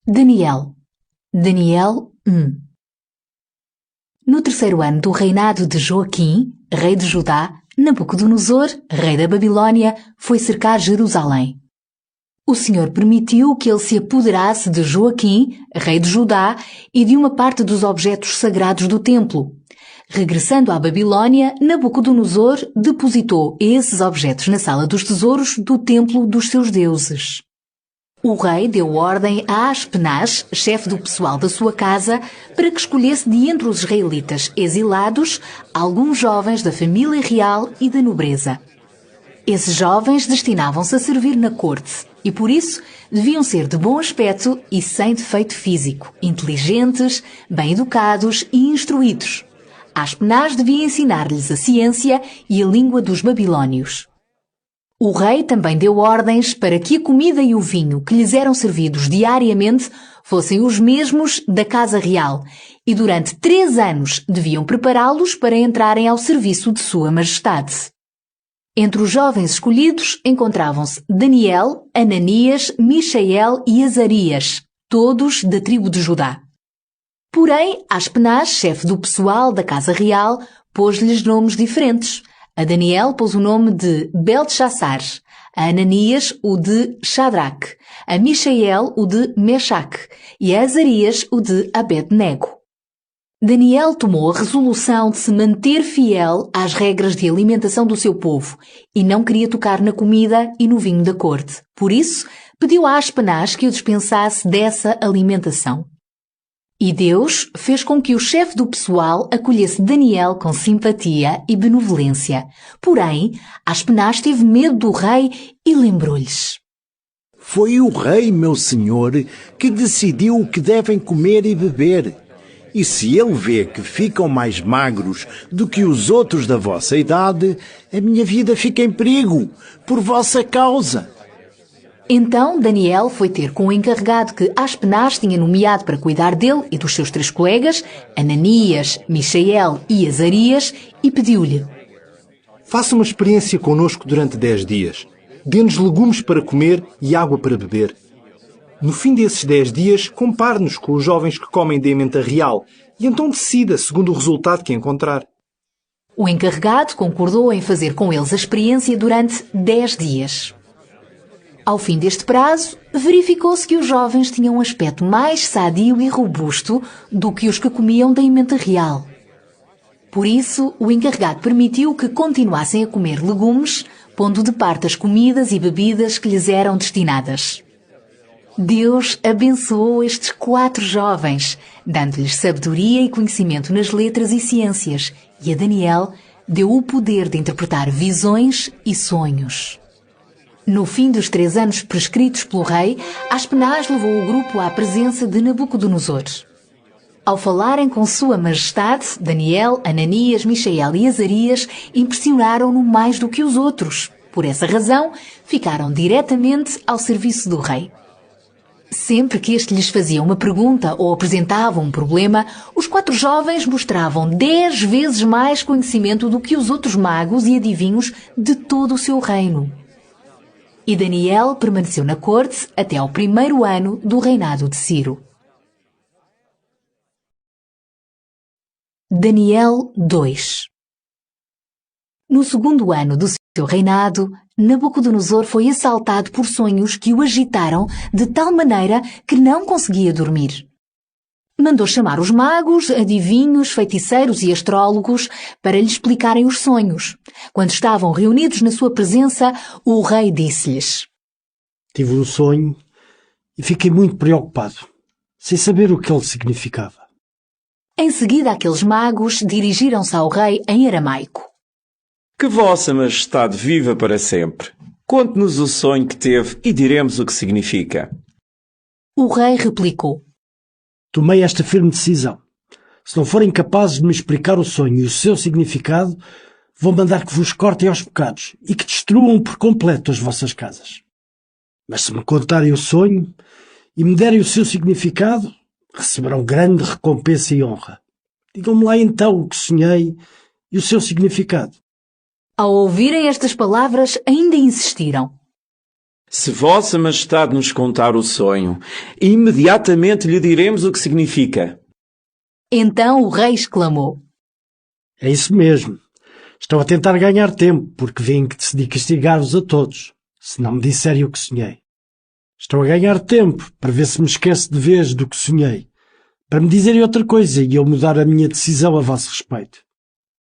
Daniel. Daniel 1. No terceiro ano do reinado de Joaquim, rei de Judá, Nabucodonosor, rei da Babilônia, foi cercar Jerusalém. O Senhor permitiu que ele se apoderasse de Joaquim, rei de Judá, e de uma parte dos objetos sagrados do templo. Regressando à Babilônia, Nabucodonosor depositou esses objetos na sala dos tesouros do templo dos seus deuses. O rei deu ordem a Aspenaz, chefe do pessoal da sua casa, para que escolhesse de entre os israelitas exilados alguns jovens da família real e da nobreza. Esses jovens destinavam-se a servir na corte e, por isso, deviam ser de bom aspecto e sem defeito físico, inteligentes, bem educados e instruídos. Aspenaz devia ensinar-lhes a ciência e a língua dos babilônios. O rei também deu ordens para que a comida e o vinho que lhes eram servidos diariamente fossem os mesmos da casa real e durante 3 anos deviam prepará-los para entrarem ao serviço de Sua Majestade. Entre os jovens escolhidos encontravam-se Daniel, Ananias, Michael e Azarias, todos da tribo de Judá. Porém, Aspenaz, chefe do pessoal da casa real, pôs-lhes nomes diferentes. A Daniel pôs o nome de Belteshazzar, a Ananias o de Shadraque, a Michael o de Meshaque e a Azarias o de Abed-nego. Daniel tomou a resolução de se manter fiel às regras de alimentação do seu povo e não queria tocar na comida e no vinho da corte. Por isso, pediu a Aspenaz que o dispensasse dessa alimentação. E Deus fez com que o chefe do pessoal acolhesse Daniel com simpatia e benevolência. Porém, Aspenaz teve medo do rei e lembrou-lhes: Foi o rei, meu senhor, que decidiu o que devem comer e beber. E se ele vê que ficam mais magros do que os outros da vossa idade, a minha vida fica em perigo, por vossa causa. Então Daniel foi ter com o encarregado que Aspenaz tinha nomeado para cuidar dele e dos seus 3 colegas, Ananias, Michael e Azarias, e pediu-lhe: Faça uma experiência connosco durante 10 dias. Dê-nos legumes para comer e água para beber. No fim desses 10 dias, compare-nos com os jovens que comem da ementa real e então decida segundo o resultado que encontrar. O encarregado concordou em fazer com eles a experiência durante 10 dias. Ao fim deste prazo, verificou-se que os jovens tinham um aspecto mais sadio e robusto do que os que comiam da ementa real. Por isso, o encarregado permitiu que continuassem a comer legumes, pondo de parte as comidas e bebidas que lhes eram destinadas. Deus abençoou estes 4 jovens, dando-lhes sabedoria e conhecimento nas letras e ciências, e a Daniel deu o poder de interpretar visões e sonhos. No fim dos 3 anos prescritos pelo rei, Aspenaz levou o grupo à presença de Nabucodonosor. Ao falarem com Sua Majestade, Daniel, Ananias, Michael e Azarias impressionaram-no mais do que os outros. Por essa razão, ficaram diretamente ao serviço do rei. Sempre que este lhes fazia uma pergunta ou apresentava um problema, os 4 jovens mostravam 10 vezes mais conhecimento do que os outros magos e adivinhos de todo o seu reino. E Daniel permaneceu na corte até ao 1º ano do reinado de Ciro. Daniel 2. No 2º ano do seu reinado, Nabucodonosor foi assaltado por sonhos que o agitaram de tal maneira que não conseguia dormir. Mandou chamar os magos, adivinhos, feiticeiros e astrólogos para lhe explicarem os sonhos. Quando estavam reunidos na sua presença, o rei disse-lhes: Tive um sonho e fiquei muito preocupado, sem saber o que ele significava. Em seguida, aqueles magos dirigiram-se ao rei em aramaico. Que vossa majestade viva para sempre. Conte-nos o sonho que teve e diremos o que significa. O rei replicou: Tomei esta firme decisão. Se não forem capazes de me explicar o sonho e o seu significado, vou mandar que vos cortem aos bocados e que destruam por completo as vossas casas. Mas se me contarem o sonho e me derem o seu significado, receberão grande recompensa e honra. Digam-me lá então o que sonhei e o seu significado. Ao ouvirem estas palavras, ainda insistiram: Se Vossa Majestade nos contar o sonho, imediatamente lhe diremos o que significa. Então o rei exclamou: É isso mesmo. Estou a tentar ganhar tempo, porque vim que decidi castigar-vos a todos, se não me disserem o que sonhei. Estou a ganhar tempo para ver se me esqueço de vez do que sonhei, para me dizerem outra coisa e eu mudar a minha decisão a vosso respeito.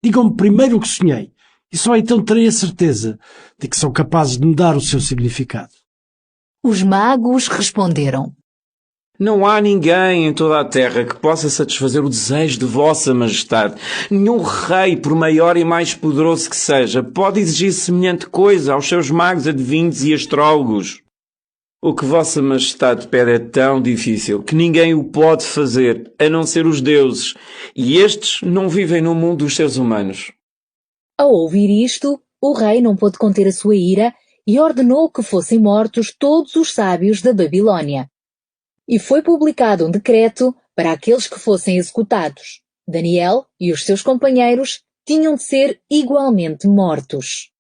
Digam-me primeiro o que sonhei, e só então terei a certeza de que são capazes de me dar o seu significado. Os magos responderam: Não há ninguém em toda a terra que possa satisfazer o desejo de Vossa Majestade. Nenhum rei, por maior e mais poderoso que seja, pode exigir semelhante coisa aos seus magos, adivinhos e astrólogos. O que Vossa Majestade pede é tão difícil que ninguém o pode fazer, a não ser os deuses, e estes não vivem no mundo dos seres humanos. Ao ouvir isto, o rei não pôde conter a sua ira e ordenou que fossem mortos todos os sábios da Babilônia. E foi publicado um decreto para aqueles que fossem executados. Daniel e os seus companheiros tinham de ser igualmente mortos.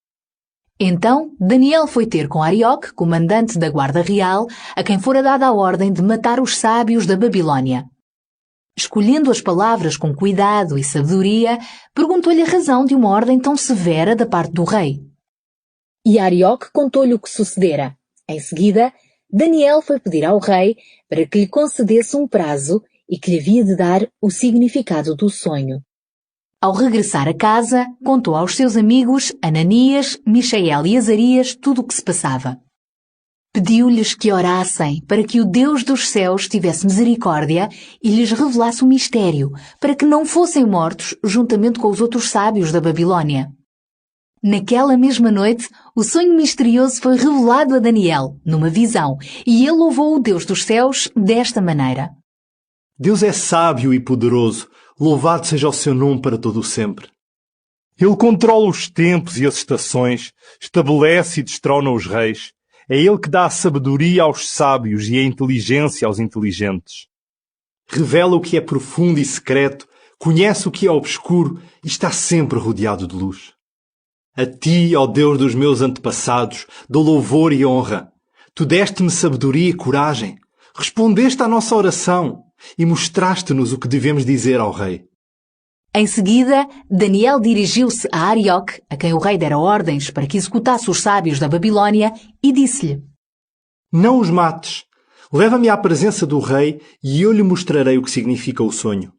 Então Daniel foi ter com Arioque, comandante da guarda real, a quem fora dada a ordem de matar os sábios da Babilônia. Escolhendo as palavras com cuidado e sabedoria, perguntou-lhe a razão de uma ordem tão severa da parte do rei. E Arioque contou-lhe o que sucedera. Em seguida, Daniel foi pedir ao rei para que lhe concedesse um prazo e que lhe havia de dar o significado do sonho. Ao regressar a casa, contou aos seus amigos Ananias, Misael e Azarias tudo o que se passava. Pediu-lhes que orassem para que o Deus dos céus tivesse misericórdia e lhes revelasse o mistério, para que não fossem mortos juntamente com os outros sábios da Babilônia. Naquela mesma noite, o sonho misterioso foi revelado a Daniel, numa visão, e ele louvou o Deus dos céus desta maneira: Deus é sábio e poderoso, louvado seja o seu nome para todo o sempre. Ele controla os tempos e as estações, estabelece e destrona os reis. É Ele que dá a sabedoria aos sábios e a inteligência aos inteligentes. Revela o que é profundo e secreto, conhece o que é obscuro e está sempre rodeado de luz. A ti, ó Deus dos meus antepassados, dou louvor e honra. Tu deste-me sabedoria e coragem, respondeste à nossa oração e mostraste-nos o que devemos dizer ao rei. Em seguida, Daniel dirigiu-se a Arioque, a quem o rei dera ordens para que executasse os sábios da Babilônia, e disse-lhe: Não os mates. Leva-me à presença do rei e eu lhe mostrarei o que significa o sonho.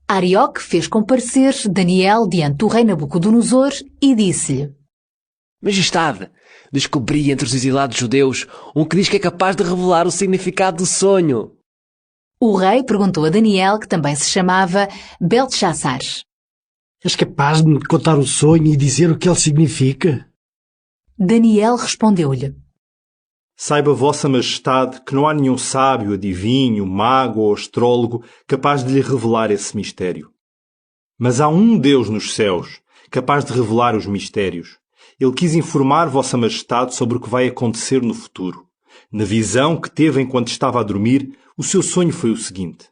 Arioque fez comparecer Daniel diante do rei Nabucodonosor e disse-lhe: Majestade, descobri entre os exilados judeus um que diz que é capaz de revelar o significado do sonho. O rei perguntou a Daniel, que também se chamava Belteshazzar: És capaz de me contar o sonho e dizer o que ele significa? Daniel respondeu-lhe: Saiba Vossa Majestade que não há nenhum sábio, adivinho, mago ou astrólogo capaz de lhe revelar esse mistério. Mas há um Deus nos céus, capaz de revelar os mistérios. Ele quis informar Vossa Majestade sobre o que vai acontecer no futuro. Na visão que teve enquanto estava a dormir, o seu sonho foi o seguinte.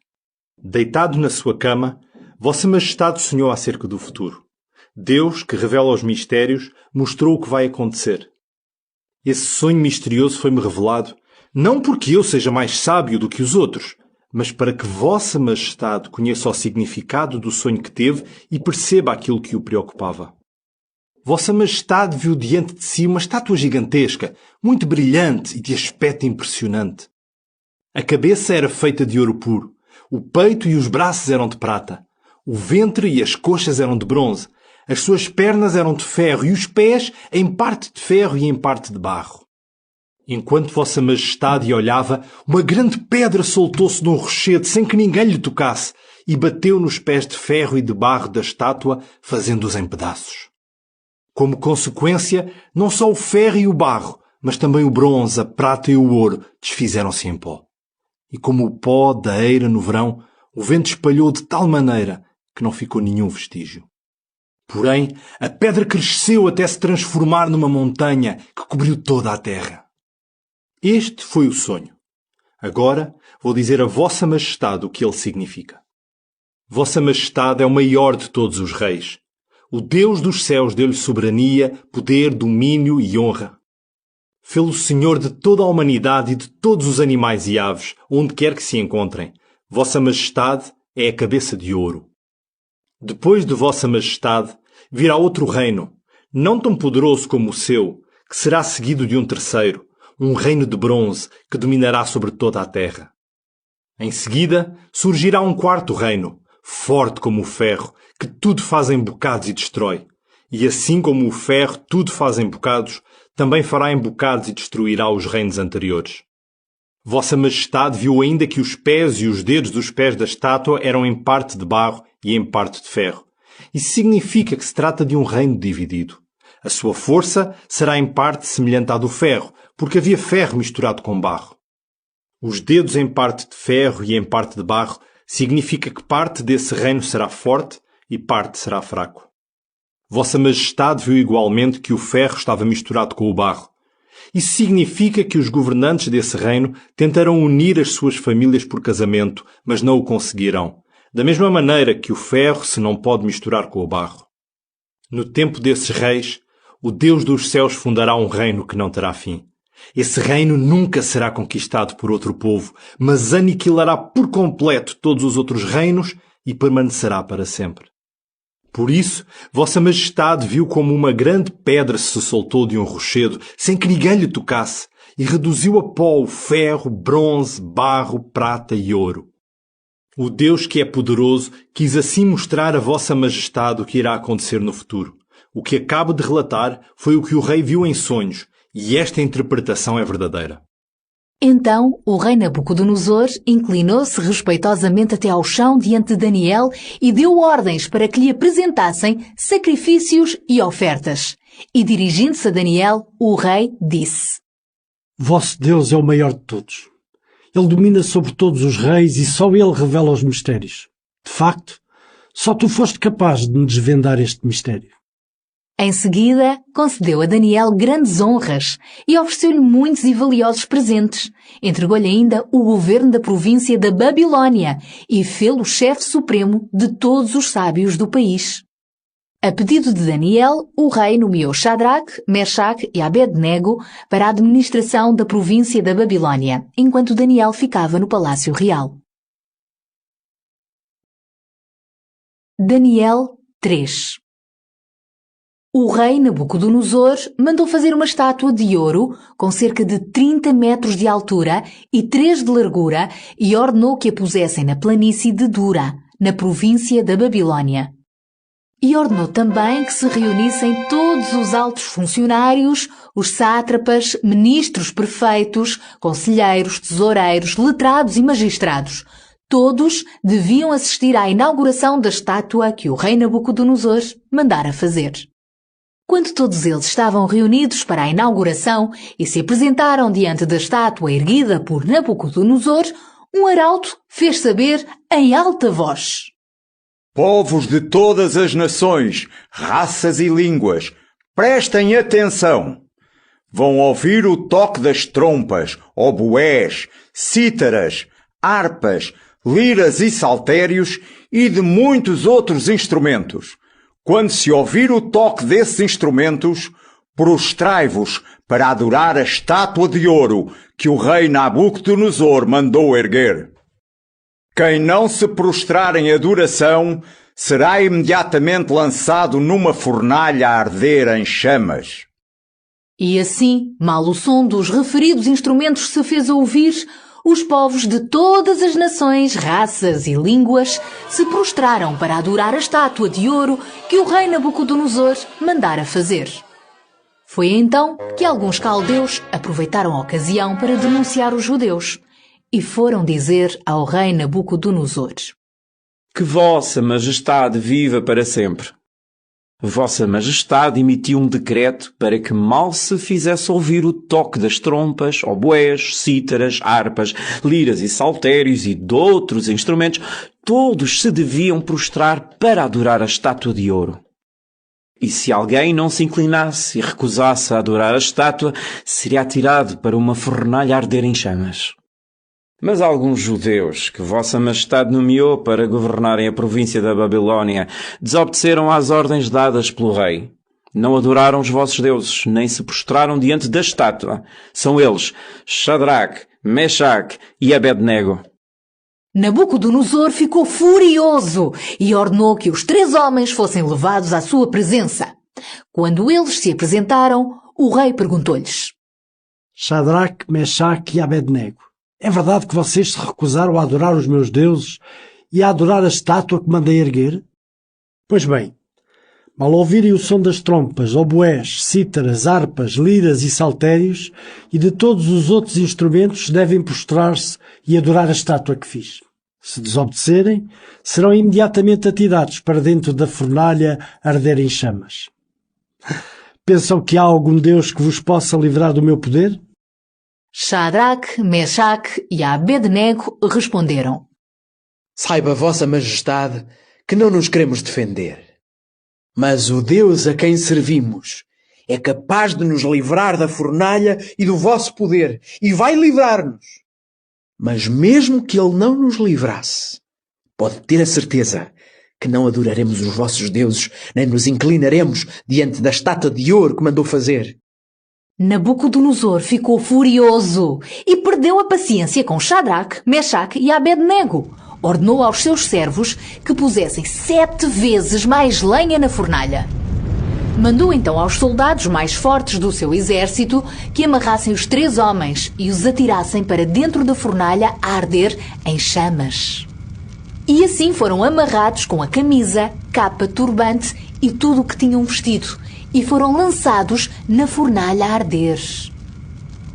Deitado na sua cama, Vossa Majestade sonhou acerca do futuro. Deus, que revela os mistérios, mostrou o que vai acontecer. Esse sonho misterioso foi-me revelado, não porque eu seja mais sábio do que os outros, mas para que Vossa Majestade conheça o significado do sonho que teve e perceba aquilo que o preocupava. Vossa Majestade viu diante de si uma estátua gigantesca, muito brilhante e de aspecto impressionante. A cabeça era feita de ouro puro, o peito e os braços eram de prata, o ventre e as coxas eram de bronze, as suas pernas eram de ferro e os pés em parte de ferro e em parte de barro. Enquanto Vossa Majestade olhava, uma grande pedra soltou-se de um rochedo sem que ninguém lhe tocasse e bateu nos pés de ferro e de barro da estátua, fazendo-os em pedaços. Como consequência, não só o ferro e o barro, mas também o bronze, a prata e o ouro desfizeram-se em pó. E como o pó da eira no verão, o vento espalhou de tal maneira que não ficou nenhum vestígio. Porém, a pedra cresceu até se transformar numa montanha que cobriu toda a terra. Este foi o sonho. Agora vou dizer a Vossa Majestade o que ele significa. Vossa Majestade é o maior de todos os reis. O Deus dos céus deu-lhe soberania, poder, domínio e honra. Fê-lo Senhor de toda a humanidade e de todos os animais e aves, onde quer que se encontrem. Vossa Majestade é a cabeça de ouro. Depois de Vossa Majestade virá outro reino, não tão poderoso como o seu, que será seguido de um terceiro, um reino de bronze que dominará sobre toda a terra. Em seguida surgirá um quarto reino, forte como o ferro, que tudo faz em bocados e destrói. E assim como o ferro tudo faz em bocados, também fará em bocados e destruirá os reinos anteriores. Vossa Majestade viu ainda que os pés e os dedos dos pés da estátua eram em parte de barro e em parte de ferro. Isso significa que se trata de um reino dividido. A sua força será em parte semelhante à do ferro, porque havia ferro misturado com barro. Os dedos em parte de ferro e em parte de barro significa que parte desse reino será forte e parte será fraco. Vossa Majestade viu igualmente que o ferro estava misturado com o barro. Isso significa que os governantes desse reino tentarão unir as suas famílias por casamento, mas não o conseguirão. Da mesma maneira que o ferro se não pode misturar com o barro. No tempo desses reis, o Deus dos céus fundará um reino que não terá fim. Esse reino nunca será conquistado por outro povo, mas aniquilará por completo todos os outros reinos e permanecerá para sempre. Por isso, Vossa Majestade viu como uma grande pedra se soltou de um rochedo, sem que ninguém lhe tocasse, e reduziu a pó o ferro, bronze, barro, prata e ouro. O Deus que é poderoso quis assim mostrar a Vossa Majestade o que irá acontecer no futuro. O que acabo de relatar foi o que o rei viu em sonhos, e esta interpretação é verdadeira. Então o rei Nabucodonosor inclinou-se respeitosamente até ao chão diante de Daniel e deu ordens para que lhe apresentassem sacrifícios e ofertas. E dirigindo-se a Daniel, o rei disse: Vosso Deus é o maior de todos. Ele domina sobre todos os reis e só ele revela os mistérios. De facto, só tu foste capaz de me desvendar este mistério. Em seguida, concedeu a Daniel grandes honras e ofereceu-lhe muitos e valiosos presentes. Entregou-lhe ainda o governo da província da Babilónia e fê-lo chefe supremo de todos os sábios do país. A pedido de Daniel, o rei nomeou Shadraque, Mesaque e Abednego para a administração da província da Babilónia, enquanto Daniel ficava no palácio real. Daniel 3. O rei Nabucodonosor mandou fazer uma estátua de ouro com cerca de 30 metros de altura e 3 de largura e ordenou que a pusessem na planície de Dura, na província da Babilónia. E ordenou também que se reunissem todos os altos funcionários, os sátrapas, ministros prefeitos, conselheiros, tesoureiros, letrados e magistrados. Todos deviam assistir à inauguração da estátua que o rei Nabucodonosor mandara fazer. Quando todos eles estavam reunidos para a inauguração e se apresentaram diante da estátua erguida por Nabucodonosor, um arauto fez saber em alta voz: Povos de todas as nações, raças e línguas, prestem atenção. Vão ouvir o toque das trompas, oboés, cítaras, harpas, liras e saltérios e de muitos outros instrumentos. Quando se ouvir o toque desses instrumentos, prostrai-vos para adorar a estátua de ouro que o rei Nabucodonosor mandou erguer. Quem não se prostrar em adoração será imediatamente lançado numa fornalha a arder em chamas. E assim, mal o som dos referidos instrumentos se fez ouvir, os povos de todas as nações, raças e línguas se prostraram para adorar a estátua de ouro que o rei Nabucodonosor mandara fazer. Foi então que alguns caldeus aproveitaram a ocasião para denunciar os judeus e foram dizer ao rei Nabucodonosor: Que Vossa Majestade viva para sempre. Vossa Majestade emitiu um decreto para que mal se fizesse ouvir o toque das trompas, oboés, cítaras, harpas, liras e saltérios e de outros instrumentos, todos se deviam prostrar para adorar a estátua de ouro. E se alguém não se inclinasse e recusasse a adorar a estátua, seria atirado para uma fornalha a arder em chamas. Mas alguns judeus que Vossa Majestade nomeou para governarem a província da Babilónia desobedeceram às ordens dadas pelo rei. Não adoraram os vossos deuses, nem se prostraram diante da estátua. São eles, Shadraque, Mechaque e Abednego. Nabucodonosor ficou furioso e ordenou que os 3 homens fossem levados à sua presença. Quando eles se apresentaram, o rei perguntou-lhes: Shadraque, Mechaque e Abednego, é verdade que vocês se recusaram a adorar os meus deuses e a adorar a estátua que mandei erguer? Pois bem, mal ouvirem o som das trompas, oboés, cítaras, harpas, liras e saltérios e de todos os outros instrumentos, devem prostrar-se e adorar a estátua que fiz. Se desobedecerem, serão imediatamente atirados para dentro da fornalha a arder em chamas. Pensam que há algum Deus que vos possa livrar do meu poder? Shadraque, Mechaque e Abednego responderam: Saiba, Vossa Majestade, que não nos queremos defender. Mas o Deus a quem servimos é capaz de nos livrar da fornalha e do vosso poder, e vai livrar-nos. Mas mesmo que Ele não nos livrasse, pode ter a certeza que não adoraremos os vossos deuses, nem nos inclinaremos diante da estátua de ouro que mandou fazer. Nabucodonosor ficou furioso e perdeu a paciência com Shadraque, Mechaque e Abednego. Ordenou aos seus servos que pusessem 7 vezes mais lenha na fornalha. Mandou então aos soldados mais fortes do seu exército que amarrassem os 3 homens e os atirassem para dentro da fornalha a arder em chamas. E assim foram amarrados com a camisa, capa, turbante e tudo o que tinham vestido, e foram lançados na fornalha a arder.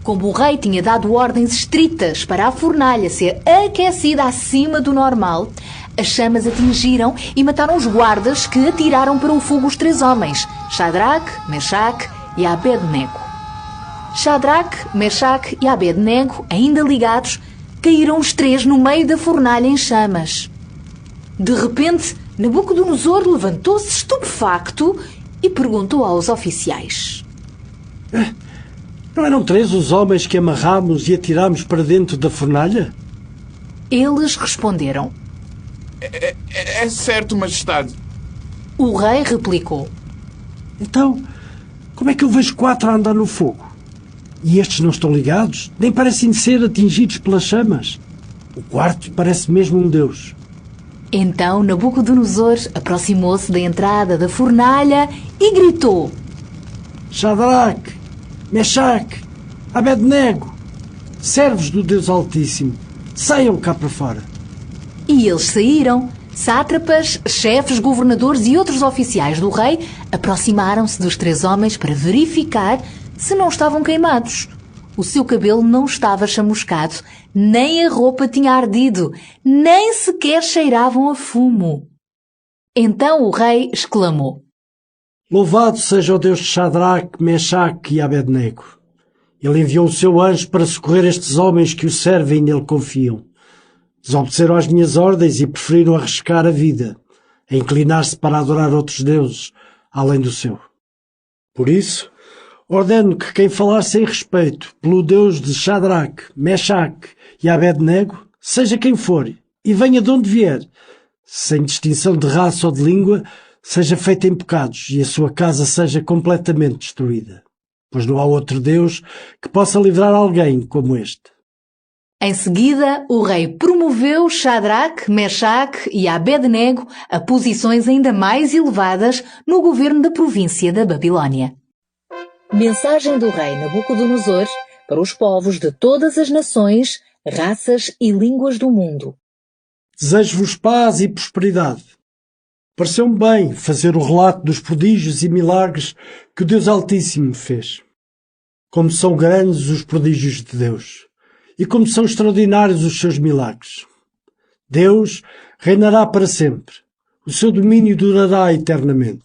Como o rei tinha dado ordens estritas para a fornalha ser aquecida acima do normal, as chamas atingiram e mataram os guardas que atiraram para o fogo os 3 homens, Shadraque, Mechaque e Abednego. Shadraque, Mechaque e Abednego, ainda ligados, caíram os 3 no meio da fornalha em chamas. De repente, Nabucodonosor levantou-se estupefacto e perguntou aos oficiais: Não eram 3 os homens que amarramos e atiramos para dentro da fornalha? Eles responderam: É certo, Majestade. O rei replicou: Então, como é que eu vejo 4 a andar no fogo? E estes não estão ligados? Nem parecem ser atingidos pelas chamas. O quarto parece mesmo um deus. Então Nabucodonosor aproximou-se da entrada da fornalha e gritou: Shadraque, Mechaque, Abednego, servos do Deus Altíssimo, saiam cá para fora. E eles saíram. Sátrapas, chefes, governadores e outros oficiais do rei aproximaram-se dos 3 homens para verificar se não estavam queimados. O seu cabelo não estava chamuscado, nem a roupa tinha ardido, nem sequer cheiravam a fumo. Então o rei exclamou: Louvado seja o Deus de Shadraque, Mechaque e Abednego. Ele enviou o seu anjo para socorrer estes homens que o servem e nele confiam. Desobedeceram às minhas ordens e preferiram arriscar a vida, a inclinar-se para adorar outros deuses, além do seu. Por isso, ordeno que quem falar sem respeito pelo Deus de Shadraque, Mechaque e Abednego, seja quem for, e venha de onde vier, sem distinção de raça ou de língua, seja feito em pecados e a sua casa seja completamente destruída. Pois não há outro Deus que possa livrar alguém como este. Em seguida, o rei promoveu Shadraque, Mechaque e Abednego a posições ainda mais elevadas no governo da província da Babilónia. Mensagem do rei Nabucodonosor para os povos de todas as nações, raças e línguas do mundo. Desejo-vos paz e prosperidade. Pareceu-me bem fazer o relato dos prodígios e milagres que o Deus Altíssimo fez. Como são grandes os prodígios de Deus e como são extraordinários os seus milagres. Deus reinará para sempre. O seu domínio durará eternamente.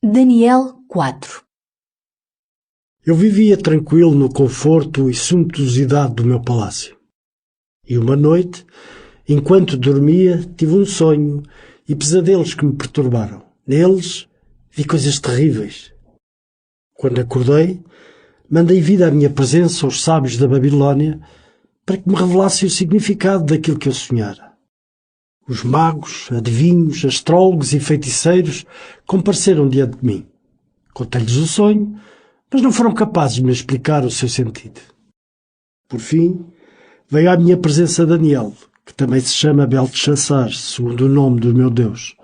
Daniel 4. Eu vivia tranquilo no conforto e suntuosidade do meu palácio. E uma noite, enquanto dormia, tive um sonho e pesadelos que me perturbaram. Neles, vi coisas terríveis. Quando acordei, mandei vir à minha presença aos sábios da Babilónia para que me revelassem o significado daquilo que eu sonhara. Os magos, adivinhos, astrólogos e feiticeiros compareceram diante de mim. Contei-lhes o sonho, mas não foram capazes de me explicar o seu sentido. Por fim, veio à minha presença Daniel, que também se chama Belteshazzar, segundo o nome do meu Deus.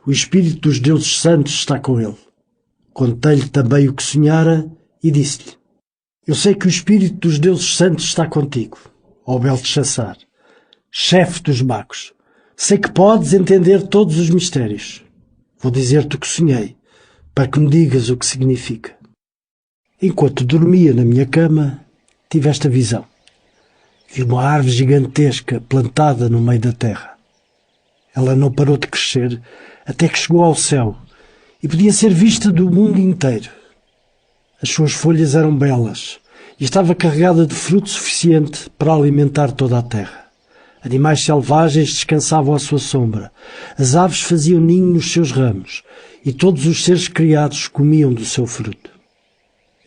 O espírito dos deuses santos está com ele. Contei-lhe também o que sonhara e disse-lhe: Eu sei que o espírito dos deuses santos está contigo, ó Belteshazzar, chefe dos magos. Sei que podes entender todos os mistérios. Vou dizer-te o que sonhei, para que me digas o que significa. Enquanto dormia na minha cama, tive esta visão. Vi uma árvore gigantesca plantada no meio da terra. Ela não parou de crescer até que chegou ao céu e podia ser vista do mundo inteiro. As suas folhas eram belas e estava carregada de fruto suficiente para alimentar toda a terra. Animais selvagens descansavam à sua sombra. As aves faziam ninho nos seus ramos e todos os seres criados comiam do seu fruto.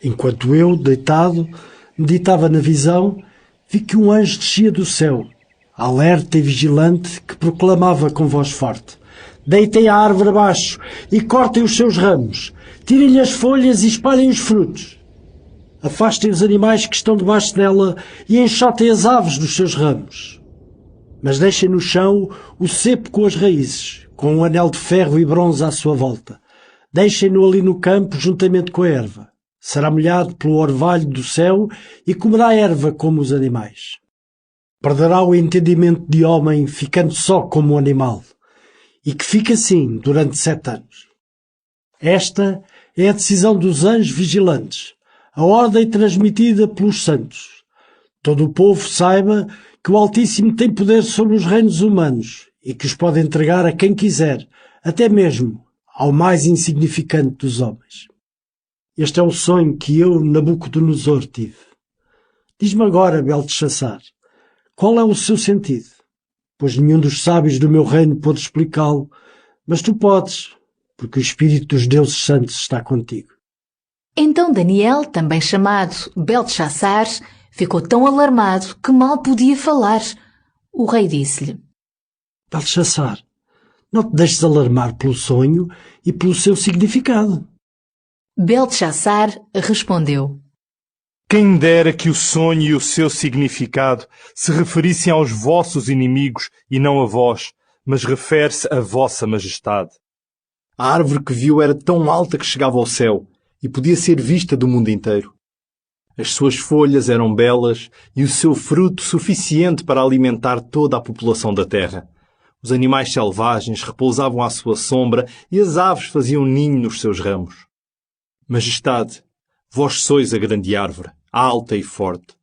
Enquanto eu, deitado, meditava na visão, vi que um anjo descia do céu, alerta e vigilante, que proclamava com voz forte: Deitem a árvore abaixo e cortem os seus ramos. Tirem-lhe as folhas e espalhem os frutos. Afastem os animais que estão debaixo dela e enxotem as aves dos seus ramos. Mas deixem no chão o cepo com as raízes, com um anel de ferro e bronze à sua volta. Deixem-no ali no campo juntamente com a erva. Será molhado pelo orvalho do céu e comerá erva como os animais. Perderá o entendimento de homem, ficando só como um animal, e que fica assim durante 7 anos. Esta é a decisão dos anjos vigilantes, a ordem transmitida pelos santos. Todo o povo saiba que o Altíssimo tem poder sobre os reinos humanos e que os pode entregar a quem quiser, até mesmo ao mais insignificante dos homens. Este é o sonho que eu, Nabucodonosor, tive. Diz-me agora, Belteshazzar, qual é o seu sentido? Pois nenhum dos sábios do meu reino pôde explicá-lo, mas tu podes, porque o espírito dos deuses santos está contigo. Então Daniel, também chamado Belteshazzar, ficou tão alarmado que mal podia falar. O rei disse-lhe: Belteshazzar, não te deixes alarmar pelo sonho e pelo seu significado. Belteshazzar respondeu: Quem dera que o sonho e o seu significado se referissem aos vossos inimigos e não a vós, mas refere-se a vossa majestade. A árvore que viu era tão alta que chegava ao céu e podia ser vista do mundo inteiro. As suas folhas eram belas e o seu fruto suficiente para alimentar toda a população da terra. Os animais selvagens repousavam à sua sombra e as aves faziam ninho nos seus ramos. Majestade, vós sois a grande árvore, alta e forte.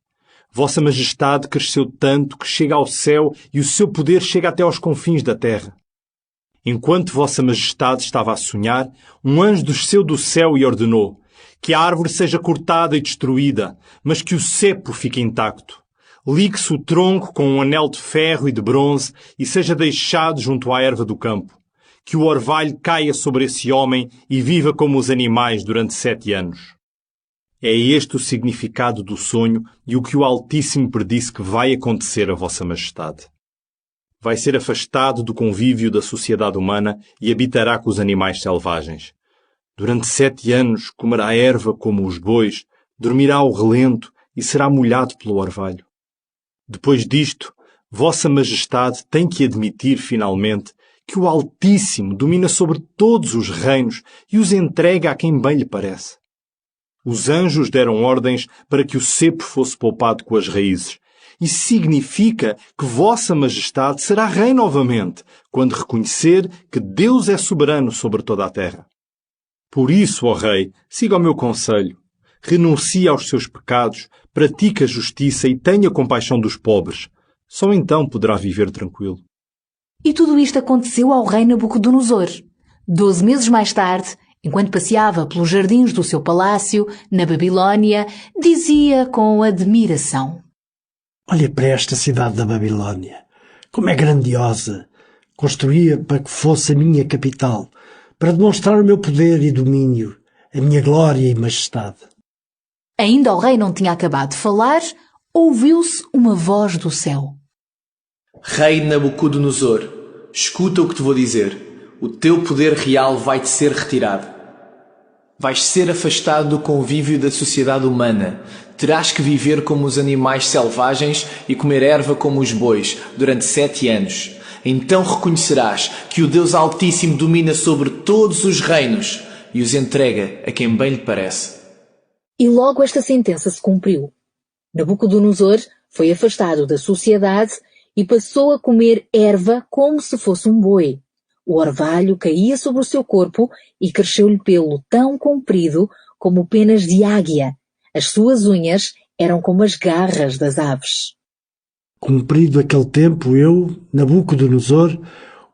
Vossa majestade cresceu tanto que chega ao céu e o seu poder chega até aos confins da terra. Enquanto vossa majestade estava a sonhar, um anjo desceu do céu e ordenou: que a árvore seja cortada e destruída, mas que o cepo fique intacto. Ligue-se o tronco com um anel de ferro e de bronze e seja deixado junto à erva do campo. Que o orvalho caia sobre esse homem e viva como os animais durante 7 anos. É este o significado do sonho e o que o Altíssimo predisse que vai acontecer a vossa majestade. Vai ser afastado do convívio da sociedade humana e habitará com os animais selvagens. Durante 7 anos comerá erva como os bois, dormirá ao relento e será molhado pelo orvalho. Depois disto, vossa majestade tem que admitir, finalmente, que o Altíssimo domina sobre todos os reinos e os entrega a quem bem lhe parece. Os anjos deram ordens para que o cepo fosse poupado com as raízes. Isso significa que vossa majestade será rei novamente, quando reconhecer que Deus é soberano sobre toda a terra. Por isso, ó rei, siga o meu conselho. Renuncie aos seus pecados, pratique a justiça e tenha compaixão dos pobres. Só então poderá viver tranquilo. E tudo isto aconteceu ao rei Nabucodonosor. 12 meses mais tarde, enquanto passeava pelos jardins do seu palácio, na Babilónia, dizia com admiração: Olha para esta cidade da Babilónia. Como é grandiosa. Construía para que fosse a minha capital, para demonstrar o meu poder e domínio, a minha glória e majestade. Ainda o rei não tinha acabado de falar, ouviu-se uma voz do céu: Rei Nabucodonosor, escuta o que te vou dizer. O teu poder real vai-te ser retirado. Vais ser afastado do convívio da sociedade humana. Terás que viver como os animais selvagens e comer erva como os bois durante 7 anos. Então reconhecerás que o Deus Altíssimo domina sobre todos os reinos e os entrega a quem bem lhe parece. E logo esta sentença se cumpriu. Nabucodonosor foi afastado da sociedade e passou a comer erva como se fosse um boi. O orvalho caía sobre o seu corpo e cresceu-lhe pelo tão comprido como penas de águia. As suas unhas eram como as garras das aves. Cumprido aquele tempo, eu, Nabucodonosor,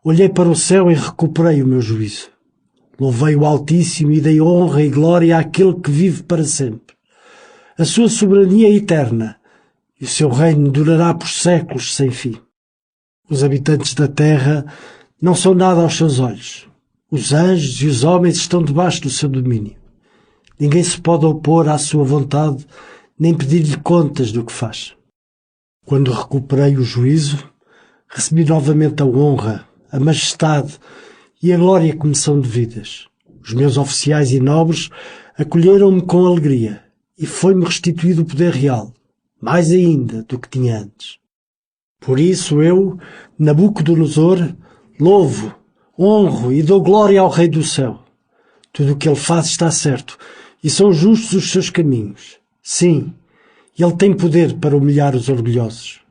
olhei para o céu e recuperei o meu juízo. Louvei o Altíssimo e dei honra e glória àquele que vive para sempre. A sua soberania é eterna e o seu reino durará por séculos sem fim. Os habitantes da terra não são nada aos seus olhos. Os anjos e os homens estão debaixo do seu domínio. Ninguém se pode opor à sua vontade, nem pedir-lhe contas do que faz. Quando recuperei o juízo, recebi novamente a honra, a majestade e a glória que me são devidas. Os meus oficiais e nobres acolheram-me com alegria e foi-me restituído o poder real, mais ainda do que tinha antes. Por isso eu, Nabucodonosor, louvo, honro e dou glória ao Rei do céu. Tudo o que ele faz está certo e são justos os seus caminhos. Sim, ele tem poder para humilhar os orgulhosos.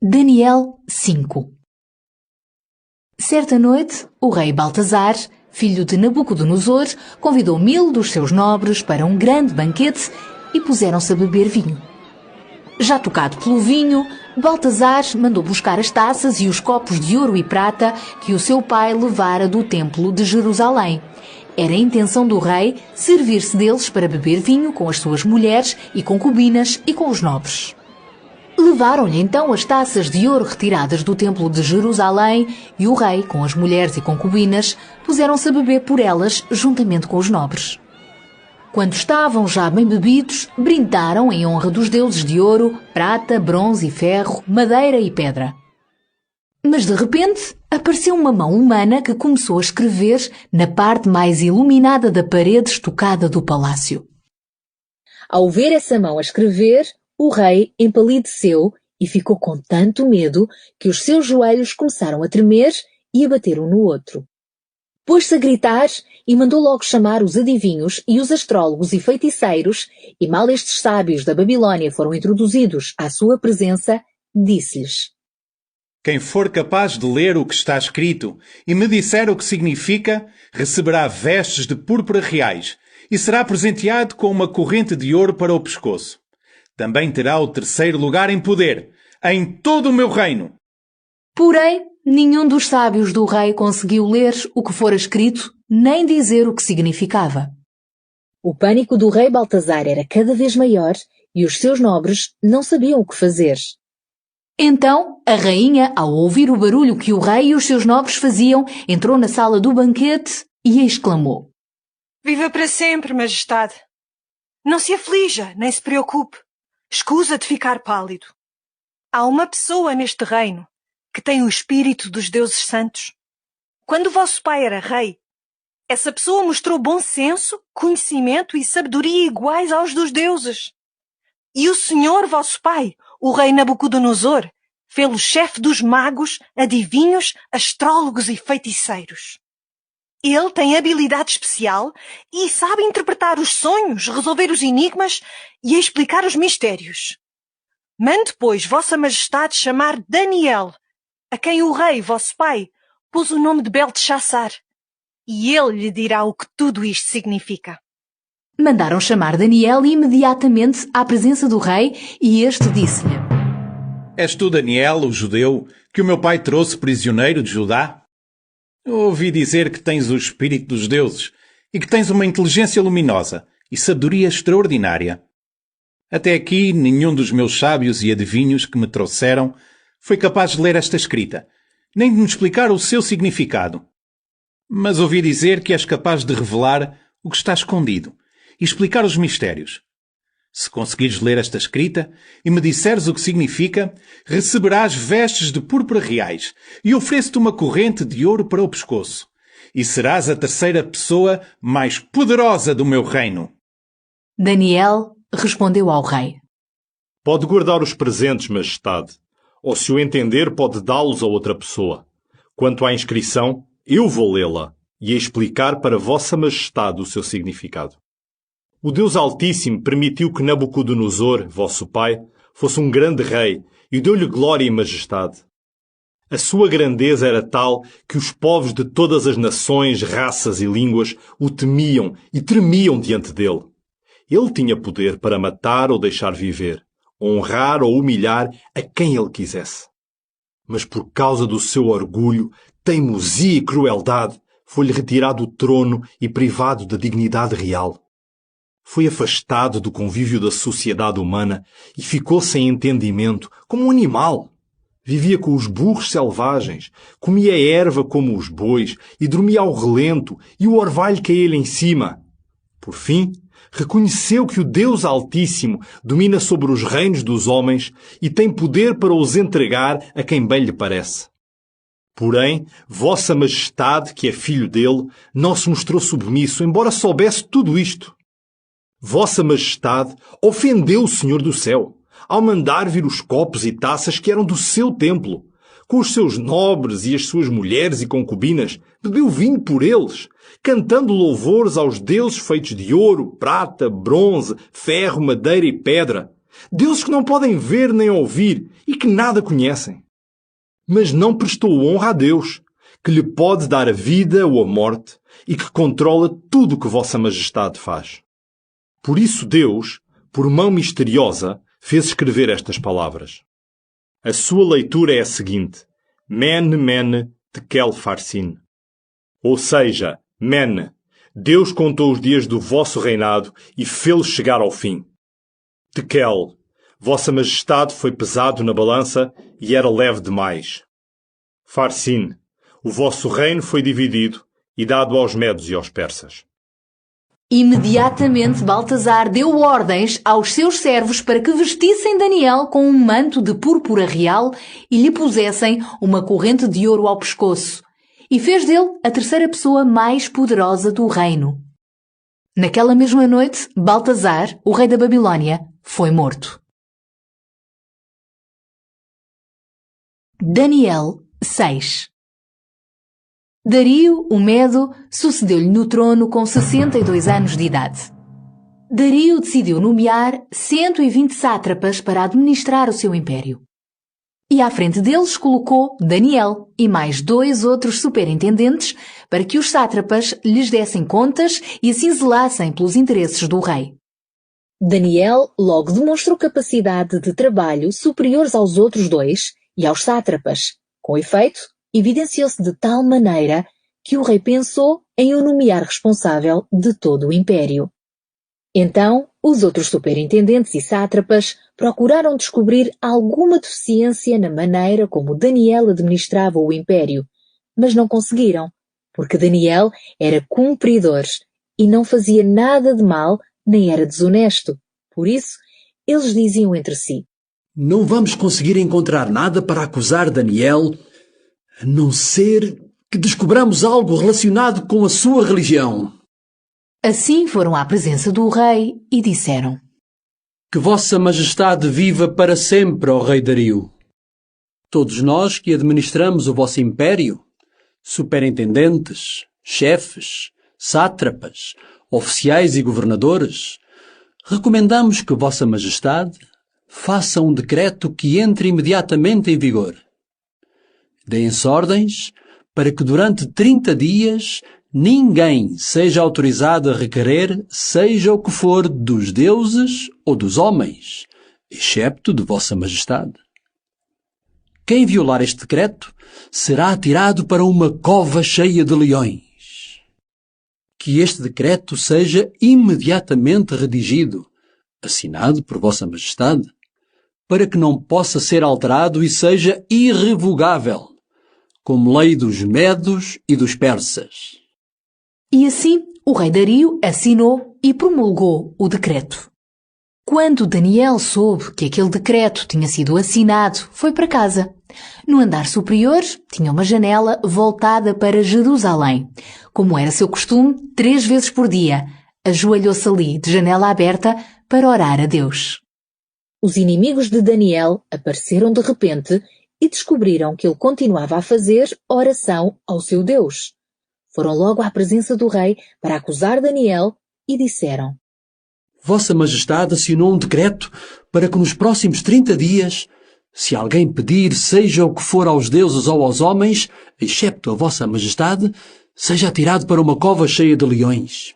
Daniel 5. Certa noite, o rei Baltazar, filho de Nabucodonosor, convidou 1000 dos seus nobres para um grande banquete e puseram-se a beber vinho. Já tocado pelo vinho, Baltazar mandou buscar as taças e os copos de ouro e prata que o seu pai levara do templo de Jerusalém. Era a intenção do rei servir-se deles para beber vinho com as suas mulheres e concubinas e com os nobres. Levaram-lhe então as taças de ouro retiradas do templo de Jerusalém e o rei, com as mulheres e concubinas, puseram-se a beber por elas juntamente com os nobres. Quando estavam já bem bebidos, brindaram em honra dos deuses de ouro, prata, bronze e ferro, madeira e pedra. Mas de repente apareceu uma mão humana que começou a escrever na parte mais iluminada da parede estocada do palácio. Ao ver essa mão a escrever, o rei empalideceu e ficou com tanto medo que os seus joelhos começaram a tremer e a bater um no outro. Pôs-se a gritar e mandou logo chamar os adivinhos e os astrólogos e feiticeiros, e mal estes sábios da Babilônia foram introduzidos à sua presença, disse-lhes: Quem for capaz de ler o que está escrito e me disser o que significa, receberá vestes de púrpura reais e será presenteado com uma corrente de ouro para o pescoço. Também terá o 3º lugar em poder, em todo o meu reino. Porém, nenhum dos sábios do rei conseguiu ler o que fora escrito, nem dizer o que significava. O pânico do rei Baltazar era cada vez maior e os seus nobres não sabiam o que fazer. Então, a rainha, ao ouvir o barulho que o rei e os seus nobres faziam, entrou na sala do banquete e exclamou: Viva para sempre, majestade! Não se aflija, nem se preocupe. Escusa de ficar pálido. Há uma pessoa neste reino que tem o espírito dos deuses santos. Quando o vosso pai era rei, essa pessoa mostrou bom senso, conhecimento e sabedoria iguais aos dos deuses. E o senhor vosso pai, o rei Nabucodonosor, fê-lo chefe dos magos, adivinhos, astrólogos e feiticeiros. Ele tem habilidade especial e sabe interpretar os sonhos, resolver os enigmas e explicar os mistérios. Mande, pois, vossa majestade chamar Daniel, a quem o rei, vosso pai, pôs o nome de Belteshazzar, e ele lhe dirá o que tudo isto significa. Mandaram chamar Daniel imediatamente à presença do rei e este disse-lhe: És tu, Daniel, o judeu, que o meu pai trouxe prisioneiro de Judá? Ouvi dizer que tens o espírito dos deuses e que tens uma inteligência luminosa e sabedoria extraordinária. Até aqui, nenhum dos meus sábios e adivinhos que me trouxeram foi capaz de ler esta escrita, nem de me explicar o seu significado. Mas ouvi dizer que és capaz de revelar o que está escondido e explicar os mistérios. Se conseguires ler esta escrita e me disseres o que significa, receberás vestes de púrpura reais e ofereço-te uma corrente de ouro para o pescoço. E serás a terceira pessoa mais poderosa do meu reino. Daniel respondeu ao rei: Pode guardar os presentes, majestade, ou se o entender pode dá-los a outra pessoa. Quanto à inscrição, eu vou lê-la e explicar para vossa majestade o seu significado. O Deus Altíssimo permitiu que Nabucodonosor, vosso pai, fosse um grande rei e deu-lhe glória e majestade. A sua grandeza era tal que os povos de todas as nações, raças e línguas o temiam e tremiam diante dele. Ele tinha poder para matar ou deixar viver, honrar ou humilhar a quem ele quisesse. Mas por causa do seu orgulho, teimosia e crueldade, foi-lhe retirado o trono e privado da dignidade real. Foi afastado do convívio da sociedade humana e ficou sem entendimento, como um animal. Vivia com os burros selvagens, comia erva como os bois e dormia ao relento e o orvalho caía-lhe em cima. Por fim, reconheceu que o Deus Altíssimo domina sobre os reinos dos homens e tem poder para os entregar a quem bem lhe parece. Porém, vossa majestade, que é filho dele, não se mostrou submisso, embora soubesse tudo isto. Vossa majestade ofendeu o Senhor do céu, ao mandar vir os copos e taças que eram do seu templo. Com os seus nobres e as suas mulheres e concubinas, bebeu vinho por eles, cantando louvores aos deuses feitos de ouro, prata, bronze, ferro, madeira e pedra, deuses que não podem ver nem ouvir e que nada conhecem. Mas não prestou honra a Deus, que lhe pode dar a vida ou a morte e que controla tudo o que vossa majestade faz. Por isso Deus, por mão misteriosa, fez escrever estas palavras. A sua leitura é a seguinte: Men, men, tekel farsin. Ou seja, men, Deus contou os dias do vosso reinado e fê-los chegar ao fim. Tekel, vossa majestade foi pesado na balança e era leve demais. Farsin, o vosso reino foi dividido e dado aos medos e aos persas. Imediatamente Baltasar deu ordens aos seus servos para que vestissem Daniel com um manto de púrpura real e lhe pusessem uma corrente de ouro ao pescoço, e fez dele a terceira pessoa mais poderosa do reino. Naquela mesma noite, Baltasar, o rei da Babilônia, foi morto. Daniel 6. Dario, o Medo, sucedeu-lhe no trono com 62 anos de idade. Dario decidiu nomear 120 sátrapas para administrar o seu império. E à frente deles colocou Daniel e mais 2 outros superintendentes para que os sátrapas lhes dessem contas e assim zelassem pelos interesses do rei. Daniel logo demonstrou capacidade de trabalho superiores aos outros 2 e aos sátrapas. Com efeito, evidenciou-se de tal maneira que o rei pensou em o nomear responsável de todo o império. Então, os outros superintendentes e sátrapas procuraram descobrir alguma deficiência na maneira como Daniel administrava o império, mas não conseguiram, porque Daniel era cumpridor e não fazia nada de mal nem era desonesto. Por isso, eles diziam entre si: Não vamos conseguir encontrar nada para acusar Daniel, a não ser que descobramos algo relacionado com a sua religião. Assim foram à presença do rei e disseram: Que vossa majestade viva para sempre, ó rei Dario. Todos nós que administramos o vosso império, superintendentes, chefes, sátrapas, oficiais e governadores, recomendamos que vossa majestade faça um decreto que entre imediatamente em vigor. Deem-se ordens para que durante 30 dias ninguém seja autorizado a requerer seja o que for dos deuses ou dos homens, excepto de vossa majestade. Quem violar este decreto será atirado para uma cova cheia de leões. Que este decreto seja imediatamente redigido, assinado por vossa majestade, para que não possa ser alterado e seja irrevogável, como lei dos medos e dos persas. E assim o rei Dario assinou e promulgou o decreto. Quando Daniel soube que aquele decreto tinha sido assinado, foi para casa. No andar superior tinha uma janela voltada para Jerusalém. Como era seu costume, 3 vezes por dia, ajoelhou-se ali, de janela aberta, para orar a Deus. Os inimigos de Daniel apareceram de repente e descobriram que ele continuava a fazer oração ao seu Deus. Foram logo à presença do rei para acusar Daniel e disseram: Vossa Majestade assinou um decreto para que nos próximos 30 dias, se alguém pedir seja o que for aos deuses ou aos homens, excepto a Vossa Majestade, seja atirado para uma cova cheia de leões.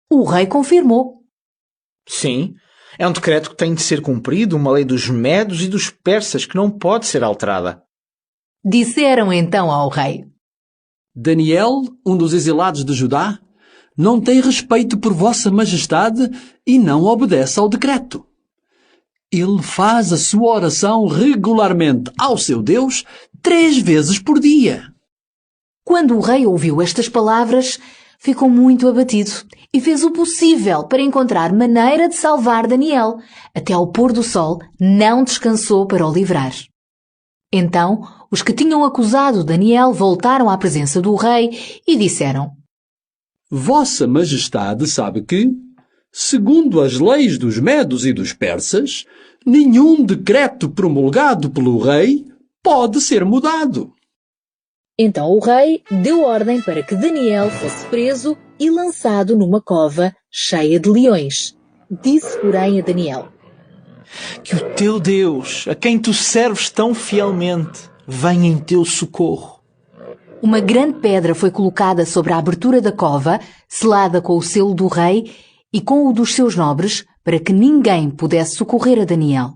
O rei confirmou. Sim, é um decreto que tem de ser cumprido, uma lei dos medos e dos persas que não pode ser alterada. Disseram então ao rei: Daniel, um dos exilados de Judá, não tem respeito por Vossa Majestade e não obedece ao decreto. Ele faz a sua oração regularmente ao seu Deus 3 vezes por dia. Quando o rei ouviu estas palavras, ficou muito abatido e fez o possível para encontrar maneira de salvar Daniel. Até ao pôr do sol, não descansou para o livrar. Então, os que tinham acusado Daniel voltaram à presença do rei e disseram: Vossa Majestade sabe que, segundo as leis dos medos e dos persas, nenhum decreto promulgado pelo rei pode ser mudado. Então o rei deu ordem para que Daniel fosse preso e lançado numa cova cheia de leões. Disse, porém, a Daniel: Que o teu Deus, a quem tu serves tão fielmente, venha em teu socorro. Uma grande pedra foi colocada sobre a abertura da cova, selada com o selo do rei e com o dos seus nobres, para que ninguém pudesse socorrer a Daniel.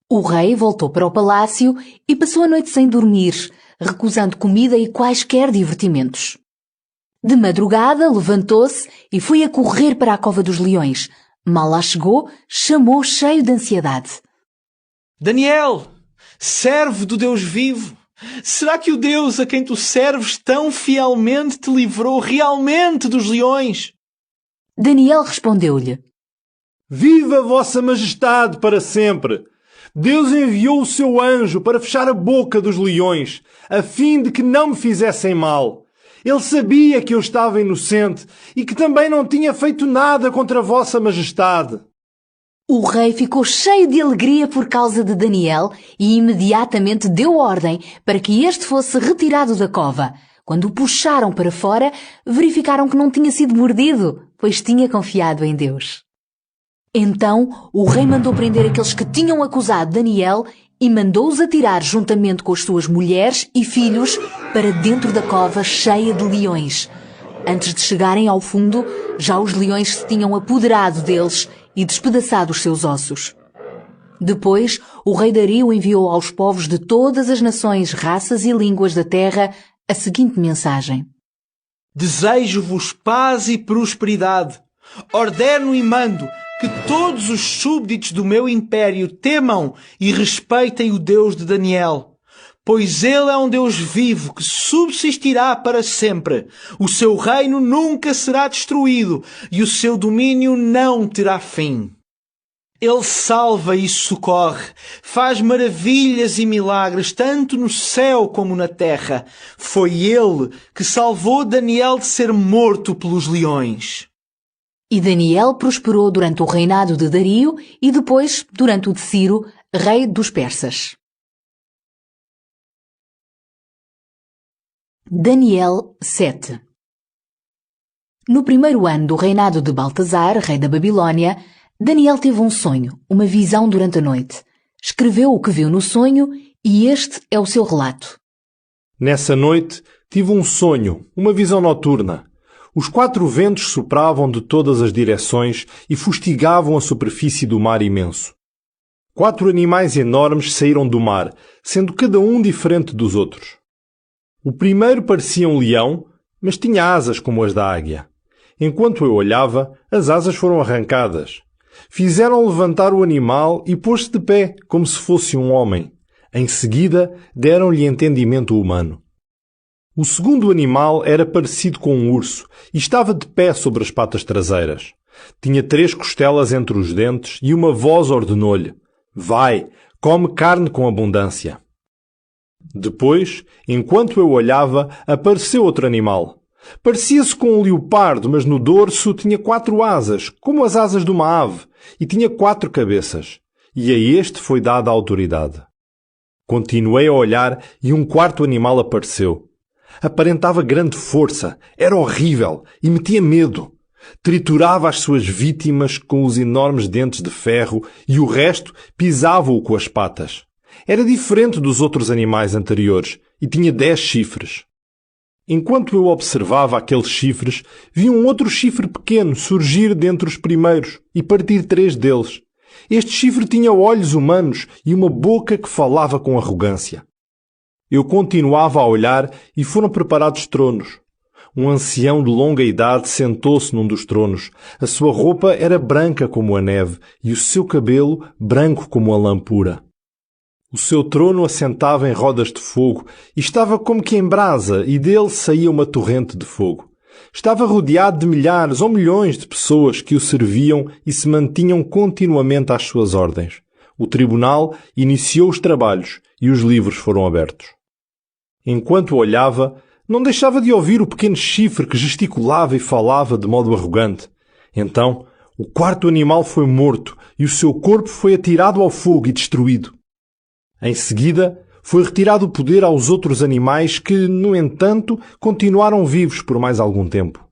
O rei voltou para o palácio e passou a noite sem dormir, recusando comida e quaisquer divertimentos. De madrugada levantou-se e foi a correr para a cova dos leões. Mal lá chegou, chamou cheio de ansiedade: Daniel, servo do Deus vivo, será que o Deus a quem tu serves tão fielmente te livrou realmente dos leões? Daniel respondeu-lhe: Viva Vossa Majestade para sempre! Deus enviou o seu anjo para fechar a boca dos leões, a fim de que não me fizessem mal. Ele sabia que eu estava inocente e que também não tinha feito nada contra Vossa Majestade. O rei ficou cheio de alegria por causa de Daniel e imediatamente deu ordem para que este fosse retirado da cova. Quando o puxaram para fora, verificaram que não tinha sido mordido, pois tinha confiado em Deus. Então o rei mandou prender aqueles que tinham acusado Daniel e mandou-os atirar juntamente com as suas mulheres e filhos para dentro da cova cheia de leões. Antes de chegarem ao fundo, já os leões se tinham apoderado deles e despedaçado os seus ossos. Depois, o rei Dario enviou aos povos de todas as nações, raças e línguas da terra a seguinte mensagem: Desejo-vos paz e prosperidade. Ordeno e mando que todos os súbditos do meu império temam e respeitem o Deus de Daniel, pois ele é um Deus vivo que subsistirá para sempre. O seu reino nunca será destruído e o seu domínio não terá fim. Ele salva e socorre, faz maravilhas e milagres, tanto no céu como na terra. Foi ele que salvou Daniel de ser morto pelos leões. E Daniel prosperou durante o reinado de Dario e depois durante o de Ciro, rei dos persas. Daniel 7. No primeiro ano do reinado de Baltasar, rei da Babilônia, Daniel teve um sonho, uma visão durante a noite. Escreveu o que viu no sonho e este é o seu relato. Nessa noite tive um sonho, uma visão noturna. Os 4 ventos sopravam de todas as direções e fustigavam a superfície do mar imenso. 4 animais enormes saíram do mar, sendo cada um diferente dos outros. O primeiro parecia um leão, mas tinha asas como as da águia. Enquanto eu olhava, as asas foram arrancadas. Fizeram levantar o animal e pôs-se de pé, como se fosse um homem. Em seguida, deram-lhe entendimento humano. O segundo animal era parecido com um urso e estava de pé sobre as patas traseiras. Tinha 3 costelas entre os dentes e uma voz ordenou-lhe: vai, come carne com abundância. Depois, enquanto eu olhava, apareceu outro animal. Parecia-se com um leopardo, mas no dorso tinha 4 asas, como as asas de uma ave, e tinha 4 cabeças. E a este foi dada a autoridade. Continuei a olhar e um 4º animal apareceu. Aparentava grande força, era horrível e metia medo. Triturava as suas vítimas com os enormes dentes de ferro e o resto pisava-o com as patas. Era diferente dos outros animais anteriores e tinha 10 chifres. Enquanto eu observava aqueles chifres, vi um outro chifre pequeno surgir dentre os primeiros e partir 3 deles. Este chifre tinha olhos humanos e uma boca que falava com arrogância. Eu continuava a olhar e foram preparados tronos. Um ancião de longa idade sentou-se num dos tronos. A sua roupa era branca como a neve e o seu cabelo branco como a lã pura. O seu trono assentava em rodas de fogo e estava como que em brasa, e dele saía uma torrente de fogo. Estava rodeado de milhares ou milhões de pessoas que o serviam e se mantinham continuamente às suas ordens. O tribunal iniciou os trabalhos e os livros foram abertos. Enquanto olhava, não deixava de ouvir o pequeno chifre que gesticulava e falava de modo arrogante. Então, o 4º animal foi morto e o seu corpo foi atirado ao fogo e destruído. Em seguida, foi retirado o poder aos outros animais que, no entanto, continuaram vivos por mais algum tempo.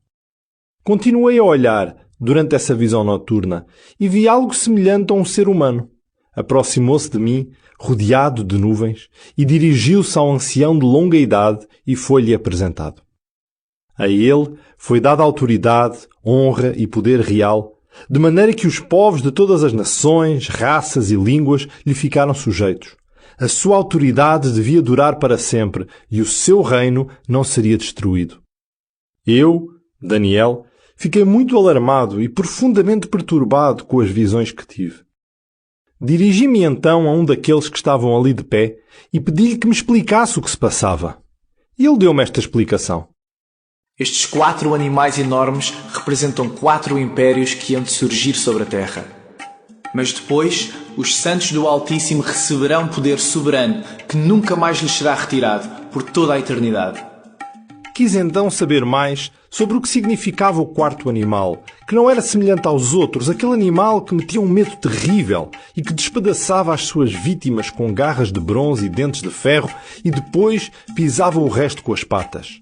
Continuei a olhar durante essa visão noturna e vi algo semelhante a um ser humano. Aproximou-se de mim, rodeado de nuvens, e dirigiu-se ao ancião de longa idade e foi-lhe apresentado. A ele foi dada autoridade, honra e poder real, de maneira que os povos de todas as nações, raças e línguas lhe ficaram sujeitos. A sua autoridade devia durar para sempre e o seu reino não seria destruído. Eu, Daniel, fiquei muito alarmado e profundamente perturbado com as visões que tive. Dirigi-me então a um daqueles que estavam ali de pé e pedi-lhe que me explicasse o que se passava. E ele deu-me esta explicação. Estes 4 animais enormes representam 4 impérios que hão de surgir sobre a terra. Mas depois, os santos do Altíssimo receberão poder soberano que nunca mais lhes será retirado por toda a eternidade. Quis então saber mais sobre o que significava o 4º animal, que não era semelhante aos outros, aquele animal que metia um medo terrível e que despedaçava as suas vítimas com garras de bronze e dentes de ferro e depois pisava o resto com as patas.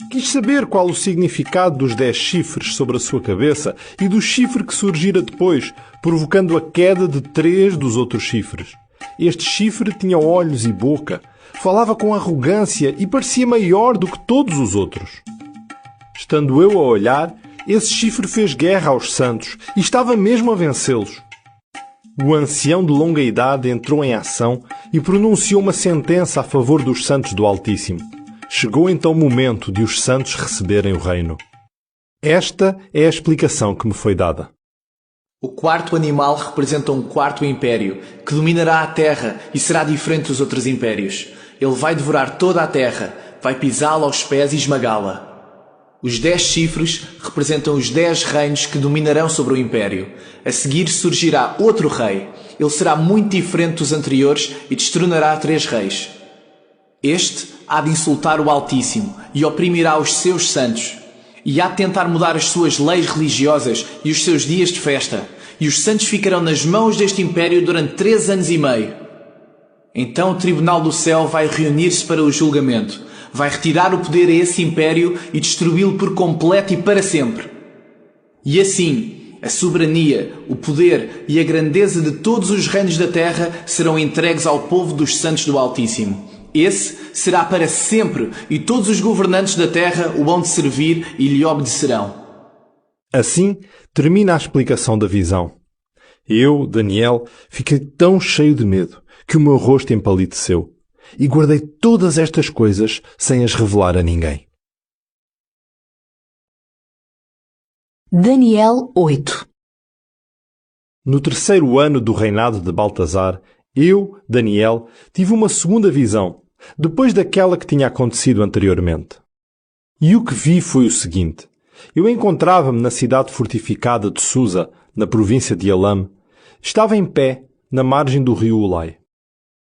Quis saber qual o significado dos 10 chifres sobre a sua cabeça e do chifre que surgira depois, provocando a queda de 3 dos outros chifres. Este chifre tinha olhos e boca, falava com arrogância e parecia maior do que todos os outros. Estando eu a olhar, esse chifre fez guerra aos santos e estava mesmo a vencê-los. O ancião de longa idade entrou em ação e pronunciou uma sentença a favor dos santos do Altíssimo. Chegou então o momento de os santos receberem o reino. Esta é a explicação que me foi dada. O 4º animal representa um 4º império, que dominará a terra e será diferente dos outros impérios. Ele vai devorar toda a terra, vai pisá-la aos pés e esmagá-la. Os 10 chifres representam os 10 reinos que dominarão sobre o império. A seguir surgirá outro rei. Ele será muito diferente dos anteriores e destronará 3 reis. Este há de insultar o Altíssimo e oprimirá os seus santos. E há de tentar mudar as suas leis religiosas e os seus dias de festa. E os santos ficarão nas mãos deste império durante 3 anos e meio. Então o tribunal do céu vai reunir-se para o julgamento. Vai retirar o poder a esse império e destruí-lo por completo e para sempre. E assim, a soberania, o poder e a grandeza de todos os reinos da terra serão entregues ao povo dos santos do Altíssimo. Esse será para sempre, e todos os governantes da terra o hão de servir e lhe obedecerão. Assim termina a explicação da visão. Eu, Daniel, fiquei tão cheio de medo que o meu rosto empalideceu e guardei todas estas coisas sem as revelar a ninguém. Daniel 8. No 3º ano do reinado de Baltasar, eu, Daniel, tive uma segunda visão, depois daquela que tinha acontecido anteriormente. E o que vi foi o seguinte. Eu encontrava-me na cidade fortificada de Susa, na província de Elam. Estava em pé, na margem do rio Ulai.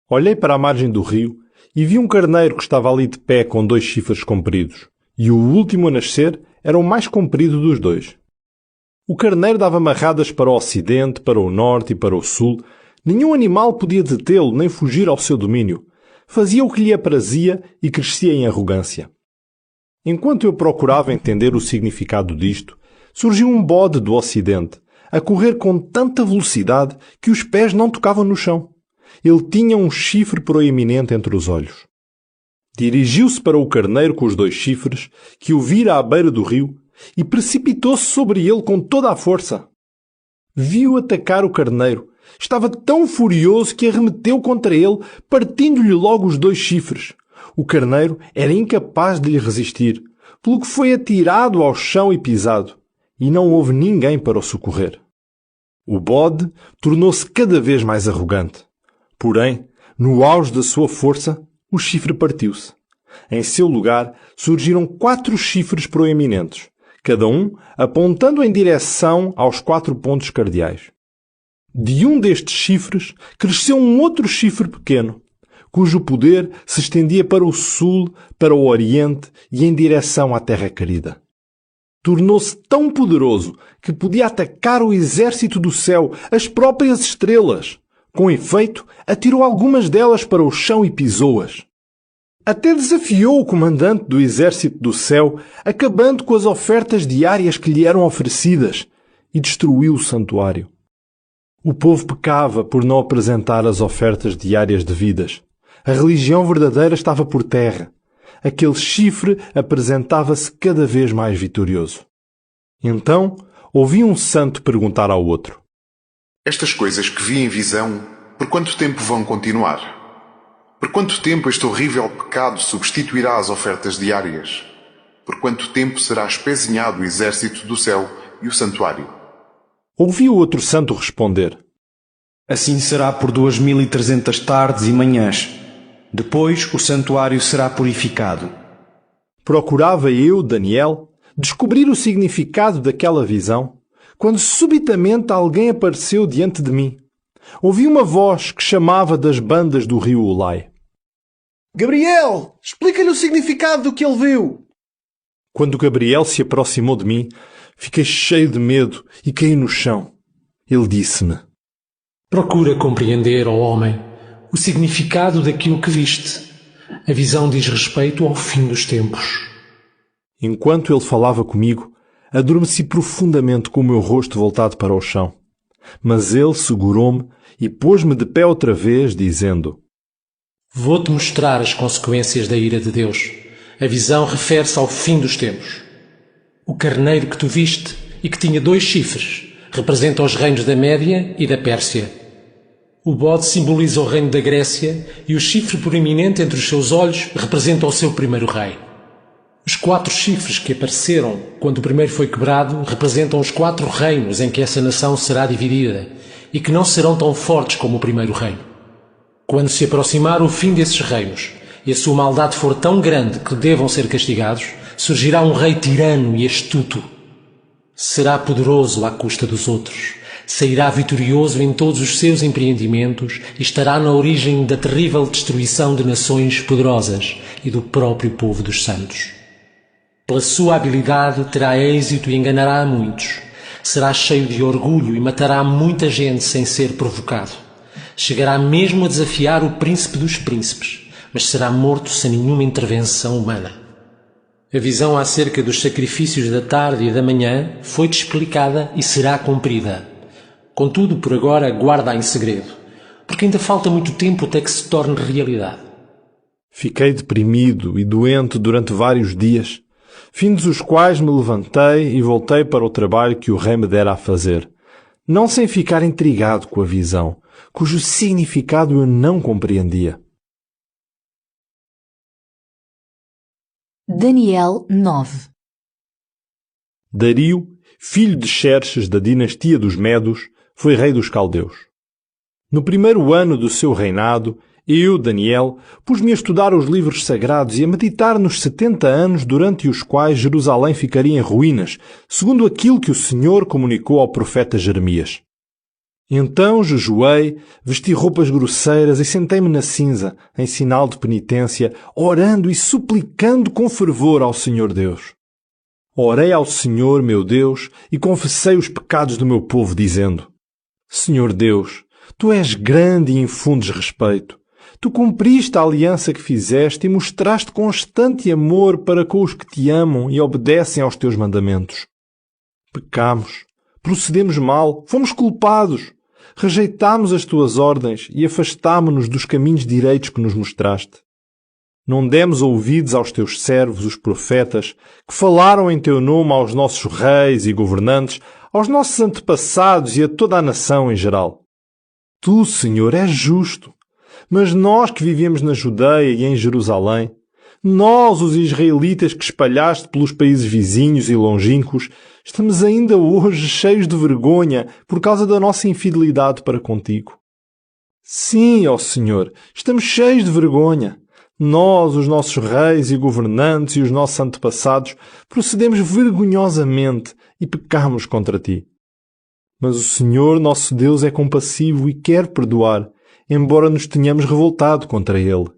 Olhei para a margem do rio e vi um carneiro que estava ali de pé com 2 chifres compridos, e o último a nascer era o mais comprido dos 2. O carneiro dava marradas para o ocidente, para o norte e para o sul. Nenhum animal podia detê-lo nem fugir ao seu domínio. Fazia o que lhe aprazia e crescia em arrogância. Enquanto eu procurava entender o significado disto, surgiu um bode do ocidente, a correr com tanta velocidade que os pés não tocavam no chão. Ele tinha um chifre proeminente entre os olhos. Dirigiu-se para o carneiro com os 2 chifres, que o vira à beira do rio, e precipitou-se sobre ele com toda a força. Viu atacar o carneiro. Estava tão furioso que arremeteu contra ele, partindo-lhe logo os 2 chifres. O carneiro era incapaz de lhe resistir, pelo que foi atirado ao chão e pisado, e não houve ninguém para o socorrer. O bode tornou-se cada vez mais arrogante. Porém, no auge da sua força, o chifre partiu-se. Em seu lugar surgiram 4 chifres proeminentes, cada um apontando em direção aos 4 pontos cardeais. De um destes chifres cresceu um outro chifre pequeno, cujo poder se estendia para o sul, para o oriente e em direção à terra querida. Tornou-se tão poderoso que podia atacar o exército do céu, as próprias estrelas. Com efeito, atirou algumas delas para o chão e pisou-as. Até desafiou o comandante do exército do céu, acabando com as ofertas diárias que lhe eram oferecidas, e destruiu o santuário. O povo pecava por não apresentar as ofertas diárias devidas. A religião verdadeira estava por terra. Aquele chifre apresentava-se cada vez mais vitorioso. Então, ouvi um santo perguntar ao outro: Estas coisas que vi em visão, por quanto tempo vão continuar? Por quanto tempo este horrível pecado substituirá as ofertas diárias? Por quanto tempo será espezinhado o exército do céu e o santuário? Ouvi o outro santo responder: Assim será por 2300 tardes e manhãs. Depois o santuário será purificado. Procurava eu, Daniel, descobrir o significado daquela visão, quando subitamente alguém apareceu diante de mim. Ouvi uma voz que chamava das bandas do rio Ulai. Gabriel, explica-lhe o significado do que ele viu. Quando Gabriel se aproximou de mim, fiquei cheio de medo e caí no chão. Ele disse-me: Procura compreender, ó homem, o significado daquilo que viste. A visão diz respeito ao fim dos tempos. Enquanto ele falava comigo, adormeci profundamente com o meu rosto voltado para o chão. Mas ele segurou-me e pôs-me de pé outra vez, dizendo: Vou-te mostrar as consequências da ira de Deus. A visão refere-se ao fim dos tempos. O carneiro que tu viste e que tinha 2 chifres representa os reinos da Média e da Pérsia. O bode simboliza o reino da Grécia e o chifre proeminente entre os seus olhos representa o seu primeiro rei. Os 4 chifres que apareceram quando o primeiro foi quebrado representam os 4 reinos em que essa nação será dividida e que não serão tão fortes como o primeiro reino. Quando se aproximar o fim desses reinos e a sua maldade for tão grande que devam ser castigados, surgirá um rei tirano e astuto. Será poderoso à custa dos outros, sairá vitorioso em todos os seus empreendimentos e estará na origem da terrível destruição de nações poderosas e do próprio povo dos santos. Pela sua habilidade terá êxito e enganará a muitos. Será cheio de orgulho e matará muita gente sem ser provocado. Chegará mesmo a desafiar o príncipe dos príncipes, mas será morto sem nenhuma intervenção humana. A visão acerca dos sacrifícios da tarde e da manhã foi-te explicada e será cumprida. Contudo, por agora, guarda-a em segredo, porque ainda falta muito tempo até que se torne realidade. Fiquei deprimido e doente durante vários dias, findos os quais me levantei e voltei para o trabalho que o rei me dera a fazer, não sem ficar intrigado com a visão, cujo significado eu não compreendia. Daniel 9. Dario, filho de Xerxes da dinastia dos Medos, foi rei dos caldeus. No primeiro ano do seu reinado, Eu, Daniel, pus-me a estudar os livros sagrados e a meditar nos 70 anos durante os quais Jerusalém ficaria em ruínas, segundo aquilo que o Senhor comunicou ao profeta Jeremias. Então jejuei, vesti roupas grosseiras e sentei-me na cinza, em sinal de penitência, orando e suplicando com fervor ao Senhor Deus. Orei ao Senhor, meu Deus, e confessei os pecados do meu povo, dizendo: Senhor Deus, Tu és grande e infundes respeito. Tu cumpriste a aliança que fizeste e mostraste constante amor para com os que te amam e obedecem aos teus mandamentos. Pecamos, procedemos mal, fomos culpados, rejeitámos as tuas ordens e afastámo-nos dos caminhos direitos que nos mostraste. Não demos ouvidos aos teus servos, os profetas, que falaram em teu nome aos nossos reis e governantes, aos nossos antepassados e a toda a nação em geral. Tu, Senhor, és justo, mas nós que vivíamos na Judeia e em Jerusalém, nós, os israelitas que espalhaste pelos países vizinhos e longínquos, estamos ainda hoje cheios de vergonha por causa da nossa infidelidade para contigo. Sim, ó Senhor, estamos cheios de vergonha. Nós, os nossos reis e governantes e os nossos antepassados, procedemos vergonhosamente e pecamos contra ti. Mas o Senhor, nosso Deus, é compassivo e quer perdoar, embora nos tenhamos revoltado contra Ele.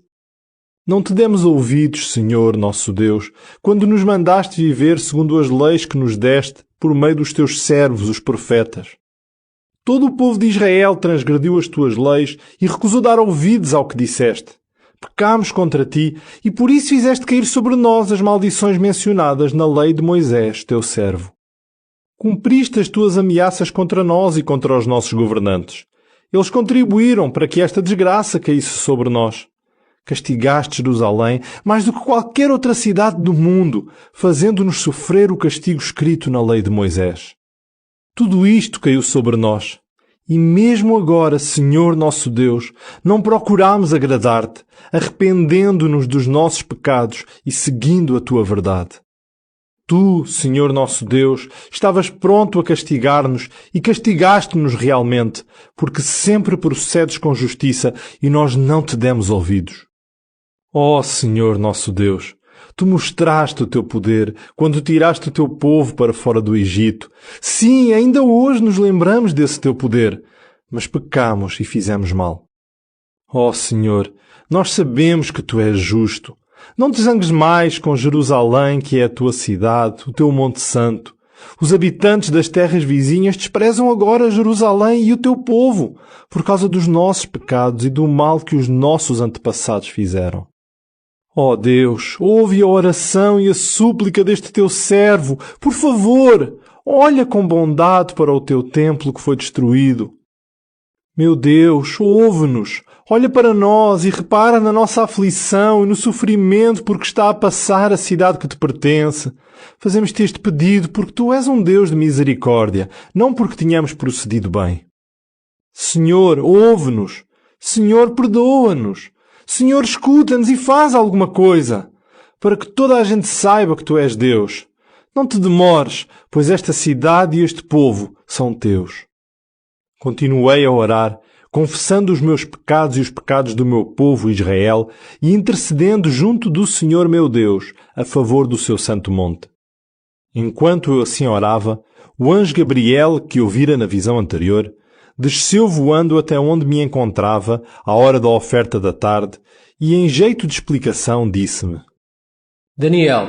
Não te demos ouvidos, Senhor, nosso Deus, quando nos mandaste viver segundo as leis que nos deste por meio dos teus servos, os profetas. Todo o povo de Israel transgrediu as tuas leis e recusou dar ouvidos ao que disseste. Pecámos contra ti e por isso fizeste cair sobre nós as maldições mencionadas na lei de Moisés, teu servo. Cumpriste as tuas ameaças contra nós e contra os nossos governantes. Eles contribuíram para que esta desgraça caísse sobre nós. Castigaste Jerusalém mais do que qualquer outra cidade do mundo, fazendo-nos sofrer o castigo escrito na lei de Moisés. Tudo isto caiu sobre nós. E mesmo agora, Senhor nosso Deus, não procuramos agradar-te, arrependendo-nos dos nossos pecados e seguindo a tua verdade. Tu, Senhor nosso Deus, estavas pronto a castigar-nos e castigaste-nos realmente, porque sempre procedes com justiça e nós não te demos ouvidos. Ó Senhor nosso Deus, Tu mostraste o Teu poder quando tiraste o Teu povo para fora do Egito. Sim, ainda hoje nos lembramos desse Teu poder, mas pecamos e fizemos mal. Ó Senhor, nós sabemos que Tu és justo. Não te zangues mais com Jerusalém, que é a tua cidade, o teu Monte Santo. Os habitantes das terras vizinhas desprezam agora Jerusalém e o teu povo, por causa dos nossos pecados e do mal que os nossos antepassados fizeram. Ó Deus, ouve a oração e a súplica deste teu servo. Por favor, olha com bondade para o teu templo que foi destruído. Meu Deus, ouve-nos. Olha para nós e repara na nossa aflição e no sofrimento por que está a passar a cidade que te pertence. Fazemos-te este pedido porque tu és um Deus de misericórdia, não porque tenhamos procedido bem. Senhor, ouve-nos. Senhor, perdoa-nos. Senhor, escuta-nos e faz alguma coisa, para que toda a gente saiba que tu és Deus. Não te demores, pois esta cidade e este povo são teus. Continuei a orar, confessando os meus pecados e os pecados do meu povo Israel e intercedendo junto do Senhor meu Deus a favor do seu santo monte. Enquanto eu assim orava, o anjo Gabriel, que eu vira na visão anterior, desceu voando até onde me encontrava à hora da oferta da tarde e, em jeito de explicação, disse-me: Daniel,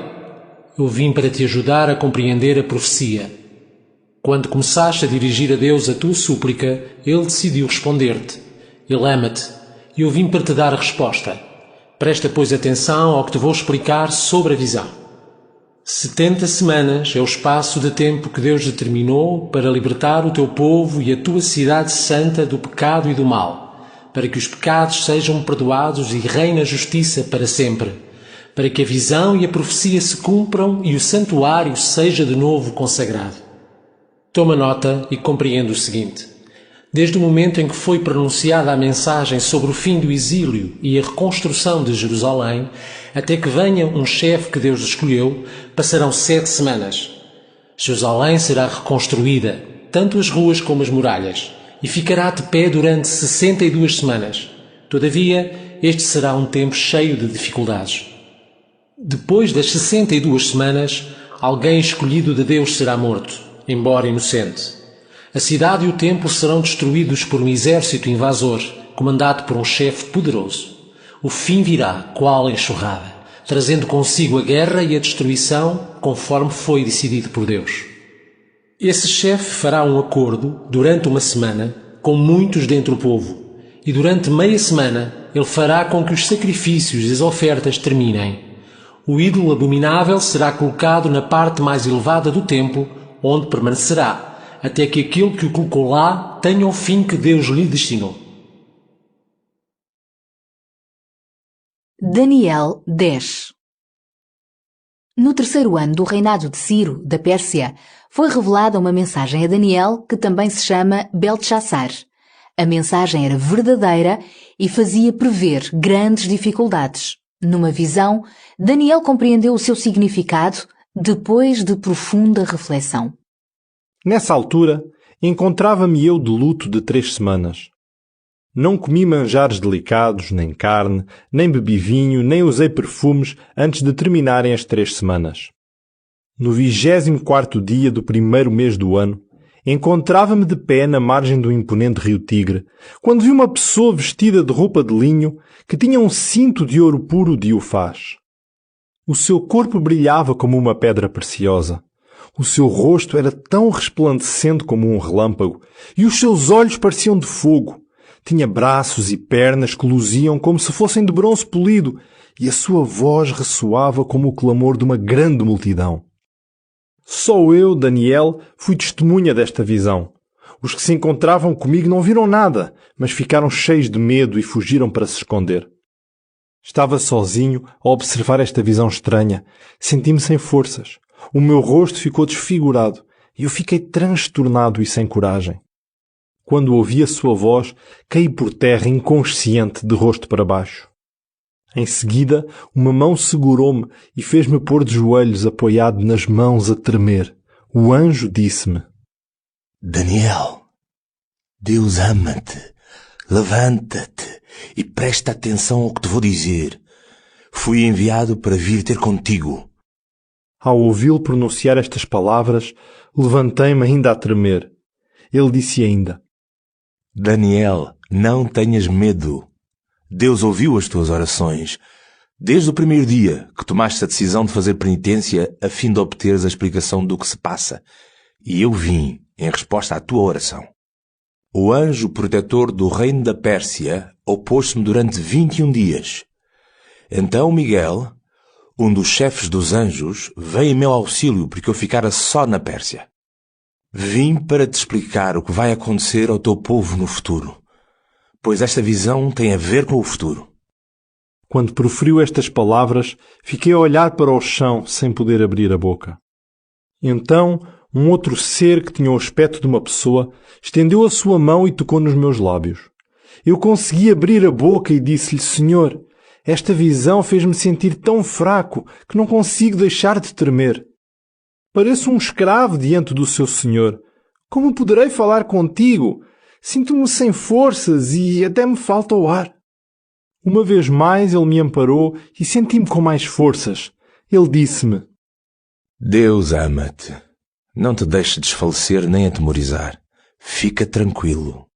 eu vim para te ajudar a compreender a profecia. Quando começaste a dirigir a Deus a tua súplica, Ele decidiu responder-te. Ele ama-te e eu vim para te dar a resposta. Presta, pois, atenção ao que te vou explicar sobre a visão. 70 semanas é o espaço de tempo que Deus determinou para libertar o teu povo e a tua cidade santa do pecado e do mal, para que os pecados sejam perdoados e reine a justiça para sempre, para que a visão e a profecia se cumpram e o santuário seja de novo consagrado. Toma nota e compreenda o seguinte. Desde o momento em que foi pronunciada a mensagem sobre o fim do exílio e a reconstrução de Jerusalém, até que venha um chefe que Deus escolheu, passarão 7 semanas. Jerusalém será reconstruída, tanto as ruas como as muralhas, e ficará de pé durante 62 semanas. Todavia, este será um tempo cheio de dificuldades. Depois das 62 semanas, alguém escolhido de Deus será morto, embora inocente. A cidade e o templo serão destruídos por um exército invasor, comandado por um chefe poderoso. O fim virá, qual enxurrada, trazendo consigo a guerra e a destruição, conforme foi decidido por Deus. Esse chefe fará um acordo, durante uma semana, com muitos dentre o povo, e durante meia semana ele fará com que os sacrifícios e as ofertas terminem. O ídolo abominável será colocado na parte mais elevada do templo, onde permanecerá, até que aquele que o colocou lá tenha o fim que Deus lhe destinou. Daniel 10. No terceiro ano do reinado de Ciro, da Pérsia, foi revelada uma mensagem a Daniel que também se chama Belteshazzar. A mensagem era verdadeira e fazia prever grandes dificuldades. Numa visão, Daniel compreendeu o seu significado depois de profunda reflexão. Nessa altura, encontrava-me eu de luto de 3 semanas. Não comi manjares delicados, nem carne, nem bebi vinho, nem usei perfumes antes de terminarem as 3 semanas. No 24º dia do primeiro mês do ano, encontrava-me de pé na margem do imponente rio Tigre, quando vi uma pessoa vestida de roupa de linho que tinha um cinto de ouro puro de Ufaz. O seu corpo brilhava como uma pedra preciosa. O seu rosto era tão resplandecente como um relâmpago, e os seus olhos pareciam de fogo. Tinha braços e pernas que luziam como se fossem de bronze polido, e a sua voz ressoava como o clamor de uma grande multidão. Só eu, Daniel, fui testemunha desta visão. Os que se encontravam comigo não viram nada, mas ficaram cheios de medo e fugiram para se esconder. Estava sozinho a observar esta visão estranha. Senti-me sem forças. O meu rosto ficou desfigurado e eu fiquei transtornado e sem coragem. Quando ouvi a sua voz, caí por terra inconsciente de rosto para baixo. Em seguida, uma mão segurou-me e fez-me pôr de joelhos apoiado nas mãos a tremer. O anjo disse-me: Daniel, Deus ama-te. Levanta-te e presta atenção ao que te vou dizer. Fui enviado para vir ter contigo. Ao ouvi-lo pronunciar estas palavras, levantei-me ainda a tremer. Ele disse ainda: Daniel, não tenhas medo. Deus ouviu as tuas orações, desde o primeiro dia que tomaste a decisão de fazer penitência a fim de obteres a explicação do que se passa, e eu vim em resposta à tua oração. O anjo protetor do reino da Pérsia opôs-se-me durante 21 dias. Então Miguel, um dos chefes dos anjos, veio em meu auxílio porque eu ficara só na Pérsia. Vim para te explicar o que vai acontecer ao teu povo no futuro, pois esta visão tem a ver com o futuro. Quando proferiu estas palavras, fiquei a olhar para o chão sem poder abrir a boca. Então, um outro ser que tinha o aspecto de uma pessoa estendeu a sua mão e tocou nos meus lábios. Eu consegui abrir a boca e disse-lhe: Senhor, esta visão fez-me sentir tão fraco que não consigo deixar de tremer. Pareço um escravo diante do seu senhor. Como poderei falar contigo? Sinto-me sem forças e até me falta o ar. Uma vez mais ele me amparou e senti-me com mais forças. Ele disse-me: Deus ama-te. Não te deixes desfalecer nem atemorizar. Fica tranquilo.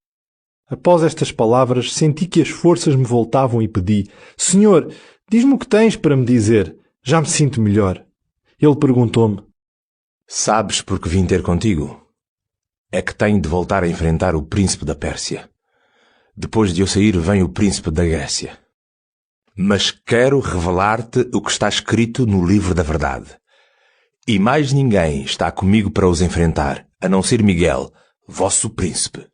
Após estas palavras, senti que as forças me voltavam e pedi: Senhor, diz-me o que tens para me dizer. Já me sinto melhor. Ele perguntou-me: Sabes por que vim ter contigo? É que tenho de voltar a enfrentar o príncipe da Pérsia. Depois de eu sair, vem o príncipe da Grécia. Mas quero revelar-te o que está escrito no livro da verdade. E mais ninguém está comigo para os enfrentar, a não ser Miguel, vosso príncipe.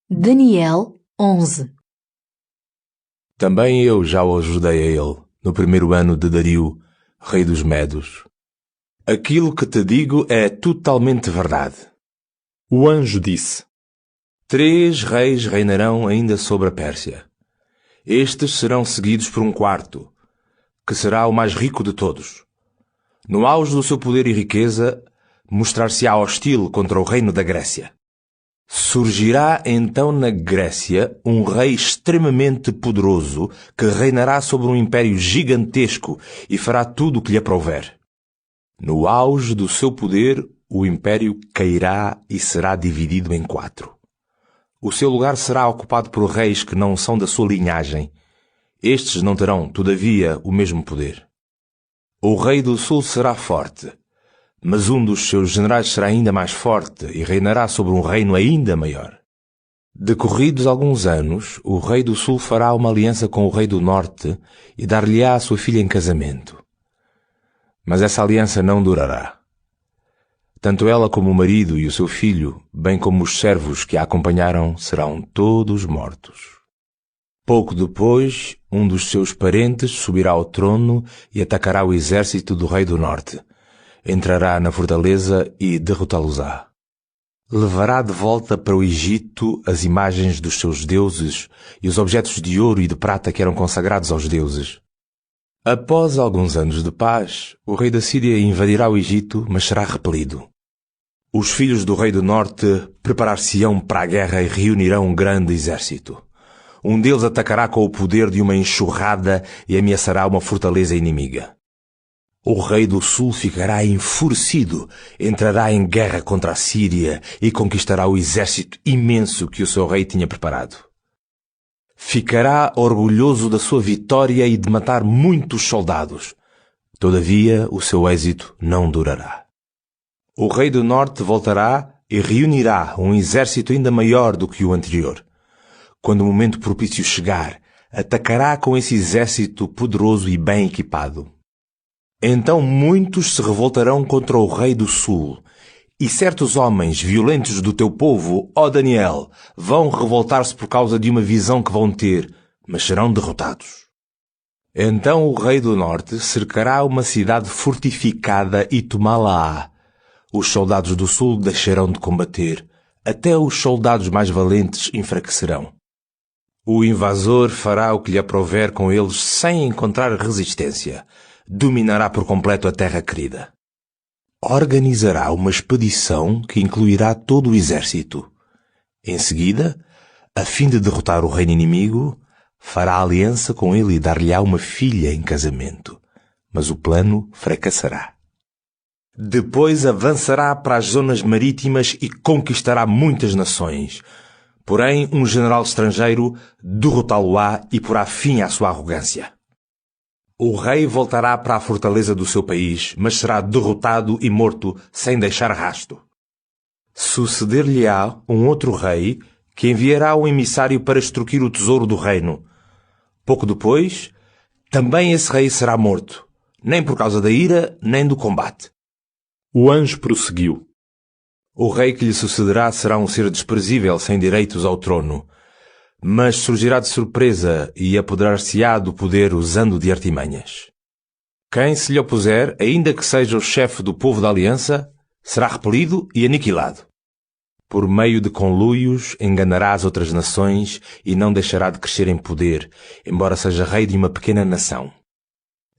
Daniel 11. Também eu já o ajudei a ele, no primeiro ano de Dario, rei dos Medos. Aquilo que te digo é totalmente verdade. O anjo disse: 3 reis reinarão ainda sobre a Pérsia. Estes serão seguidos por um quarto, que será o mais rico de todos. No auge do seu poder e riqueza, mostrar-se-á hostil contra o reino da Grécia. Surgirá então na Grécia um rei extremamente poderoso que reinará sobre um império gigantesco e fará tudo o que lhe aprouver. No auge do seu poder, o império cairá e será dividido em 4. O seu lugar será ocupado por reis que não são da sua linhagem. Estes não terão, todavia, o mesmo poder. O rei do sul será forte, mas um dos seus generais será ainda mais forte e reinará sobre um reino ainda maior. Decorridos alguns anos, o rei do sul fará uma aliança com o rei do norte e dar-lhe-á a sua filha em casamento. Mas essa aliança não durará. Tanto ela como o marido e o seu filho, bem como os servos que a acompanharam, serão todos mortos. Pouco depois, um dos seus parentes subirá ao trono e atacará o exército do rei do norte. Entrará na fortaleza e derrotá-los-á. Levará de volta para o Egito as imagens dos seus deuses e os objetos de ouro e de prata que eram consagrados aos deuses. Após alguns anos de paz, o rei da Síria invadirá o Egito, mas será repelido. Os filhos do rei do norte preparar-se-ão para a guerra e reunirão um grande exército. Um deles atacará com o poder de uma enxurrada e ameaçará uma fortaleza inimiga. O rei do sul ficará enfurecido, entrará em guerra contra a Síria e conquistará o exército imenso que o seu rei tinha preparado. Ficará orgulhoso da sua vitória e de matar muitos soldados. Todavia, o seu êxito não durará. O rei do norte voltará e reunirá um exército ainda maior do que o anterior. Quando o momento propício chegar, atacará com esse exército poderoso e bem equipado. Então muitos se revoltarão contra o rei do sul, e certos homens violentos do teu povo, ó Daniel, vão revoltar-se por causa de uma visão que vão ter, mas serão derrotados. Então o rei do norte cercará uma cidade fortificada e tomá-la-á. Os soldados do sul deixarão de combater, até os soldados mais valentes enfraquecerão. O invasor fará o que lhe aprouver com eles sem encontrar resistência. Dominará por completo a terra querida. Organizará uma expedição que incluirá todo o exército. Em seguida, a fim de derrotar o reino inimigo, fará aliança com ele e dar-lhe-á uma filha em casamento. Mas o plano fracassará. Depois avançará para as zonas marítimas e conquistará muitas nações. Porém, um general estrangeiro derrotá-lo-á e porá fim à sua arrogância. O rei voltará para a fortaleza do seu país, mas será derrotado e morto sem deixar rasto. Suceder-lhe-á um outro rei que enviará um emissário para extorquir o tesouro do reino. Pouco depois, também esse rei será morto, nem por causa da ira, nem do combate. O anjo prosseguiu. O rei que lhe sucederá será um ser desprezível, sem direitos ao trono, mas surgirá de surpresa e apoderar-se-á do poder usando de artimanhas. Quem se lhe opuser, ainda que seja o chefe do povo da aliança, será repelido e aniquilado. Por meio de conluios, enganará as outras nações e não deixará de crescer em poder, embora seja rei de uma pequena nação.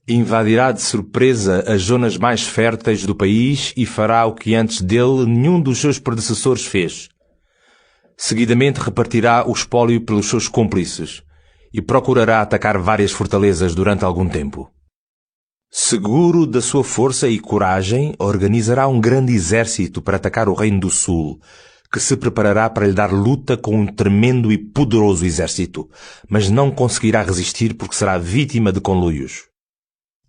Invadirá de surpresa as zonas mais férteis do país e fará o que antes dele nenhum dos seus predecessores fez. Seguidamente repartirá o espólio pelos seus cúmplices e procurará atacar várias fortalezas durante algum tempo. Seguro da sua força e coragem, organizará um grande exército para atacar o reino do sul, que se preparará para lhe dar luta com um tremendo e poderoso exército, mas não conseguirá resistir porque será vítima de conluios.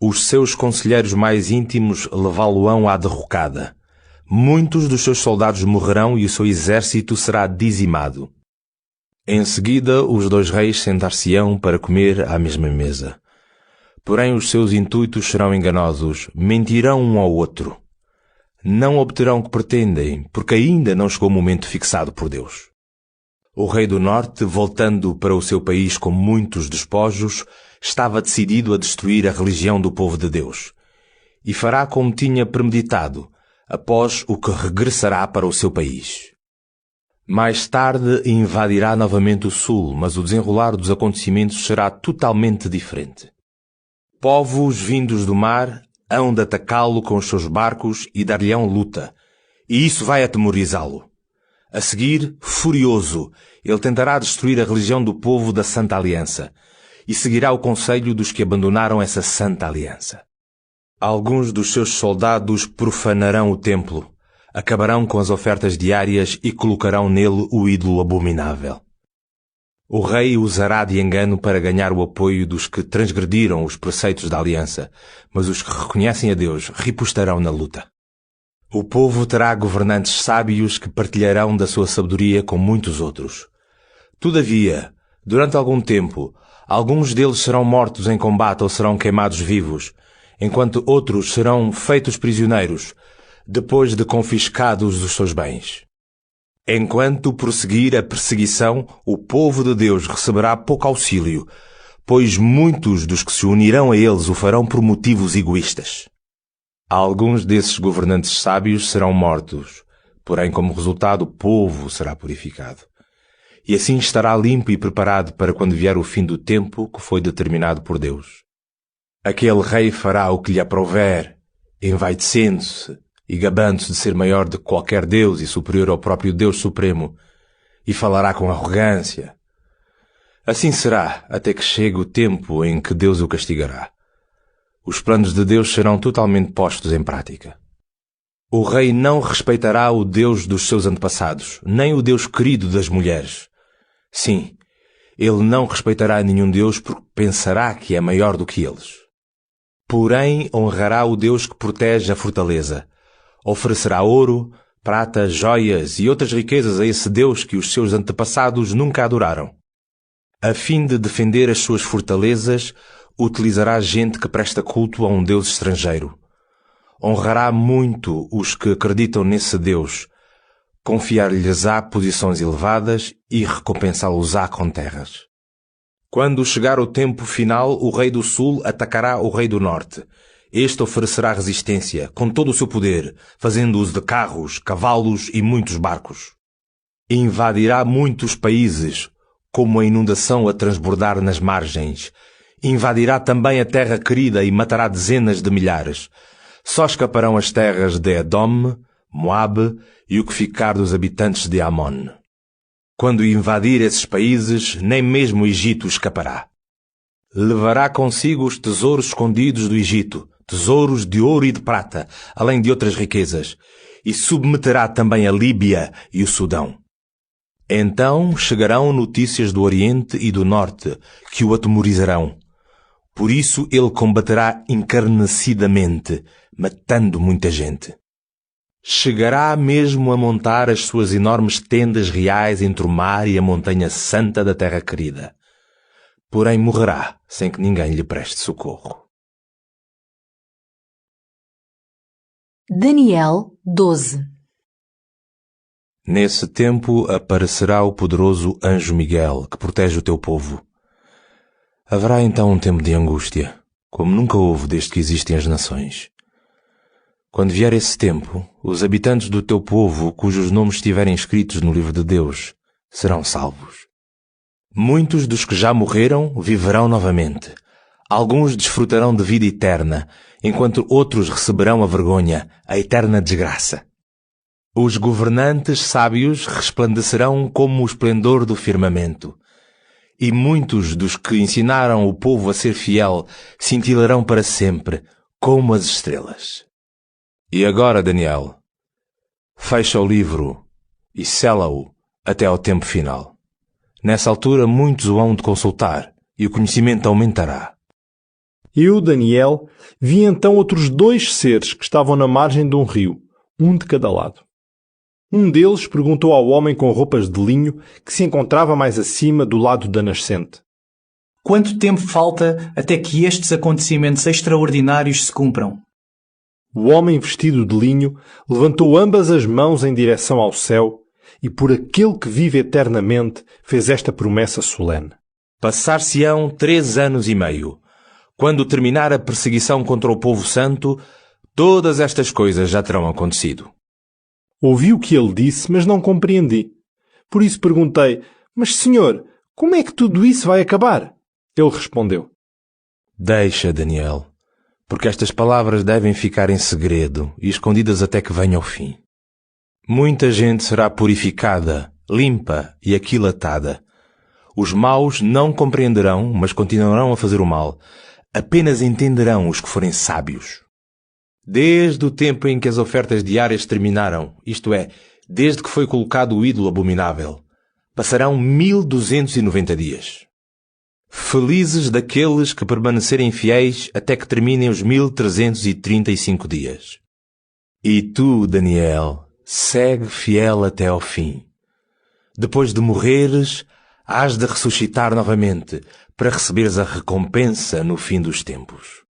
Os seus conselheiros mais íntimos levá-lo-ão à derrocada. Muitos dos seus soldados morrerão e o seu exército será dizimado. Em seguida, os dois reis sentar-se-ão para comer à mesma mesa. Porém, os seus intuitos serão enganosos, mentirão um ao outro. Não obterão o que pretendem, porque ainda não chegou o momento fixado por Deus. O rei do norte, voltando para o seu país com muitos despojos, estava decidido a destruir a religião do povo de Deus. E fará como tinha premeditado, após o que regressará para o seu país. Mais tarde invadirá novamente o sul, mas o desenrolar dos acontecimentos será totalmente diferente. Povos vindos do mar hão de atacá-lo com os seus barcos e dar-lhe-ão luta, e isso vai atemorizá-lo. A seguir, furioso, ele tentará destruir a religião do povo da Santa Aliança e seguirá o conselho dos que abandonaram essa Santa Aliança. Alguns dos seus soldados profanarão o templo, acabarão com as ofertas diárias e colocarão nele o ídolo abominável. O rei usará de engano para ganhar o apoio dos que transgrediram os preceitos da aliança, mas os que reconhecem a Deus ripostarão na luta. O povo terá governantes sábios que partilharão da sua sabedoria com muitos outros. Todavia, durante algum tempo, alguns deles serão mortos em combate ou serão queimados vivos, enquanto outros serão feitos prisioneiros, depois de confiscados os seus bens. Enquanto prosseguir a perseguição, o povo de Deus receberá pouco auxílio, pois muitos dos que se unirão a eles o farão por motivos egoístas. Alguns desses governantes sábios serão mortos, porém como resultado o povo será purificado. E assim estará limpo e preparado para quando vier o fim do tempo que foi determinado por Deus. Aquele rei fará o que lhe aprouver, envaidecendo-se e gabando-se de ser maior de qualquer Deus e superior ao próprio Deus Supremo, e falará com arrogância. Assim será até que chegue o tempo em que Deus o castigará. Os planos de Deus serão totalmente postos em prática. O rei não respeitará o Deus dos seus antepassados, nem o Deus querido das mulheres. Sim, ele não respeitará nenhum Deus porque pensará que é maior do que eles. Porém, honrará o Deus que protege a fortaleza. Oferecerá ouro, prata, joias e outras riquezas a esse Deus que os seus antepassados nunca adoraram. A fim de defender as suas fortalezas, utilizará gente que presta culto a um Deus estrangeiro. Honrará muito os que acreditam nesse Deus, confiar-lhes-á posições elevadas e recompensá-los-á com terras. Quando chegar o tempo final, o rei do sul atacará o rei do norte. Este oferecerá resistência, com todo o seu poder, fazendo uso de carros, cavalos e muitos barcos. Invadirá muitos países, como a inundação a transbordar nas margens. Invadirá também a terra querida e matará dezenas de milhares. Só escaparão as terras de Edom, Moabe e o que ficar dos habitantes de Amon. Quando invadir esses países, nem mesmo o Egito escapará. Levará consigo os tesouros escondidos do Egito, tesouros de ouro e de prata, além de outras riquezas, e submeterá também a Líbia e o Sudão. Então chegarão notícias do Oriente e do Norte, que o atemorizarão. Por isso ele combaterá encarnecidamente, matando muita gente. Chegará mesmo a montar as suas enormes tendas reais entre o mar e a montanha santa da terra querida. Porém morrerá sem que ninguém lhe preste socorro. Daniel 12. Nesse tempo aparecerá o poderoso anjo Miguel, que protege o teu povo. Haverá então um tempo de angústia, como nunca houve desde que existem as nações. Quando vier esse tempo, os habitantes do teu povo, cujos nomes estiverem escritos no livro de Deus, serão salvos. Muitos dos que já morreram viverão novamente. Alguns desfrutarão de vida eterna, enquanto outros receberão a vergonha, a eterna desgraça. Os governantes sábios resplandecerão como o esplendor do firmamento, e muitos dos que ensinaram o povo a ser fiel cintilarão para sempre, como as estrelas. E agora, Daniel, fecha o livro e sela-o até ao tempo final. Nessa altura muitos o hão de consultar, e o conhecimento aumentará. Eu, Daniel, vi então outros 2 seres que estavam na margem de um rio, um de cada lado. Um deles perguntou ao homem com roupas de linho que se encontrava mais acima do lado da nascente: Quanto tempo falta até que estes acontecimentos extraordinários se cumpram? O homem vestido de linho levantou ambas as mãos em direção ao céu e, por aquele que vive eternamente, fez esta promessa solene: Passar-se-ão 3 anos e meio. Quando terminar a perseguição contra o povo santo, todas estas coisas já terão acontecido. Ouvi o que ele disse, mas não compreendi. Por isso perguntei: Mas, senhor, como é que tudo isso vai acabar? Ele respondeu: Deixa, Daniel, porque estas palavras devem ficar em segredo e escondidas até que venha o fim. Muita gente será purificada, limpa e aquilatada. Os maus não compreenderão, mas continuarão a fazer o mal. Apenas entenderão os que forem sábios. Desde o tempo em que as ofertas diárias terminaram, isto é, desde que foi colocado o ídolo abominável, passarão 1290 dias. Felizes daqueles que permanecerem fiéis até que terminem os 1335 dias. E tu, Daniel, segue fiel até ao fim. Depois de morreres, hás de ressuscitar novamente para receberes a recompensa no fim dos tempos.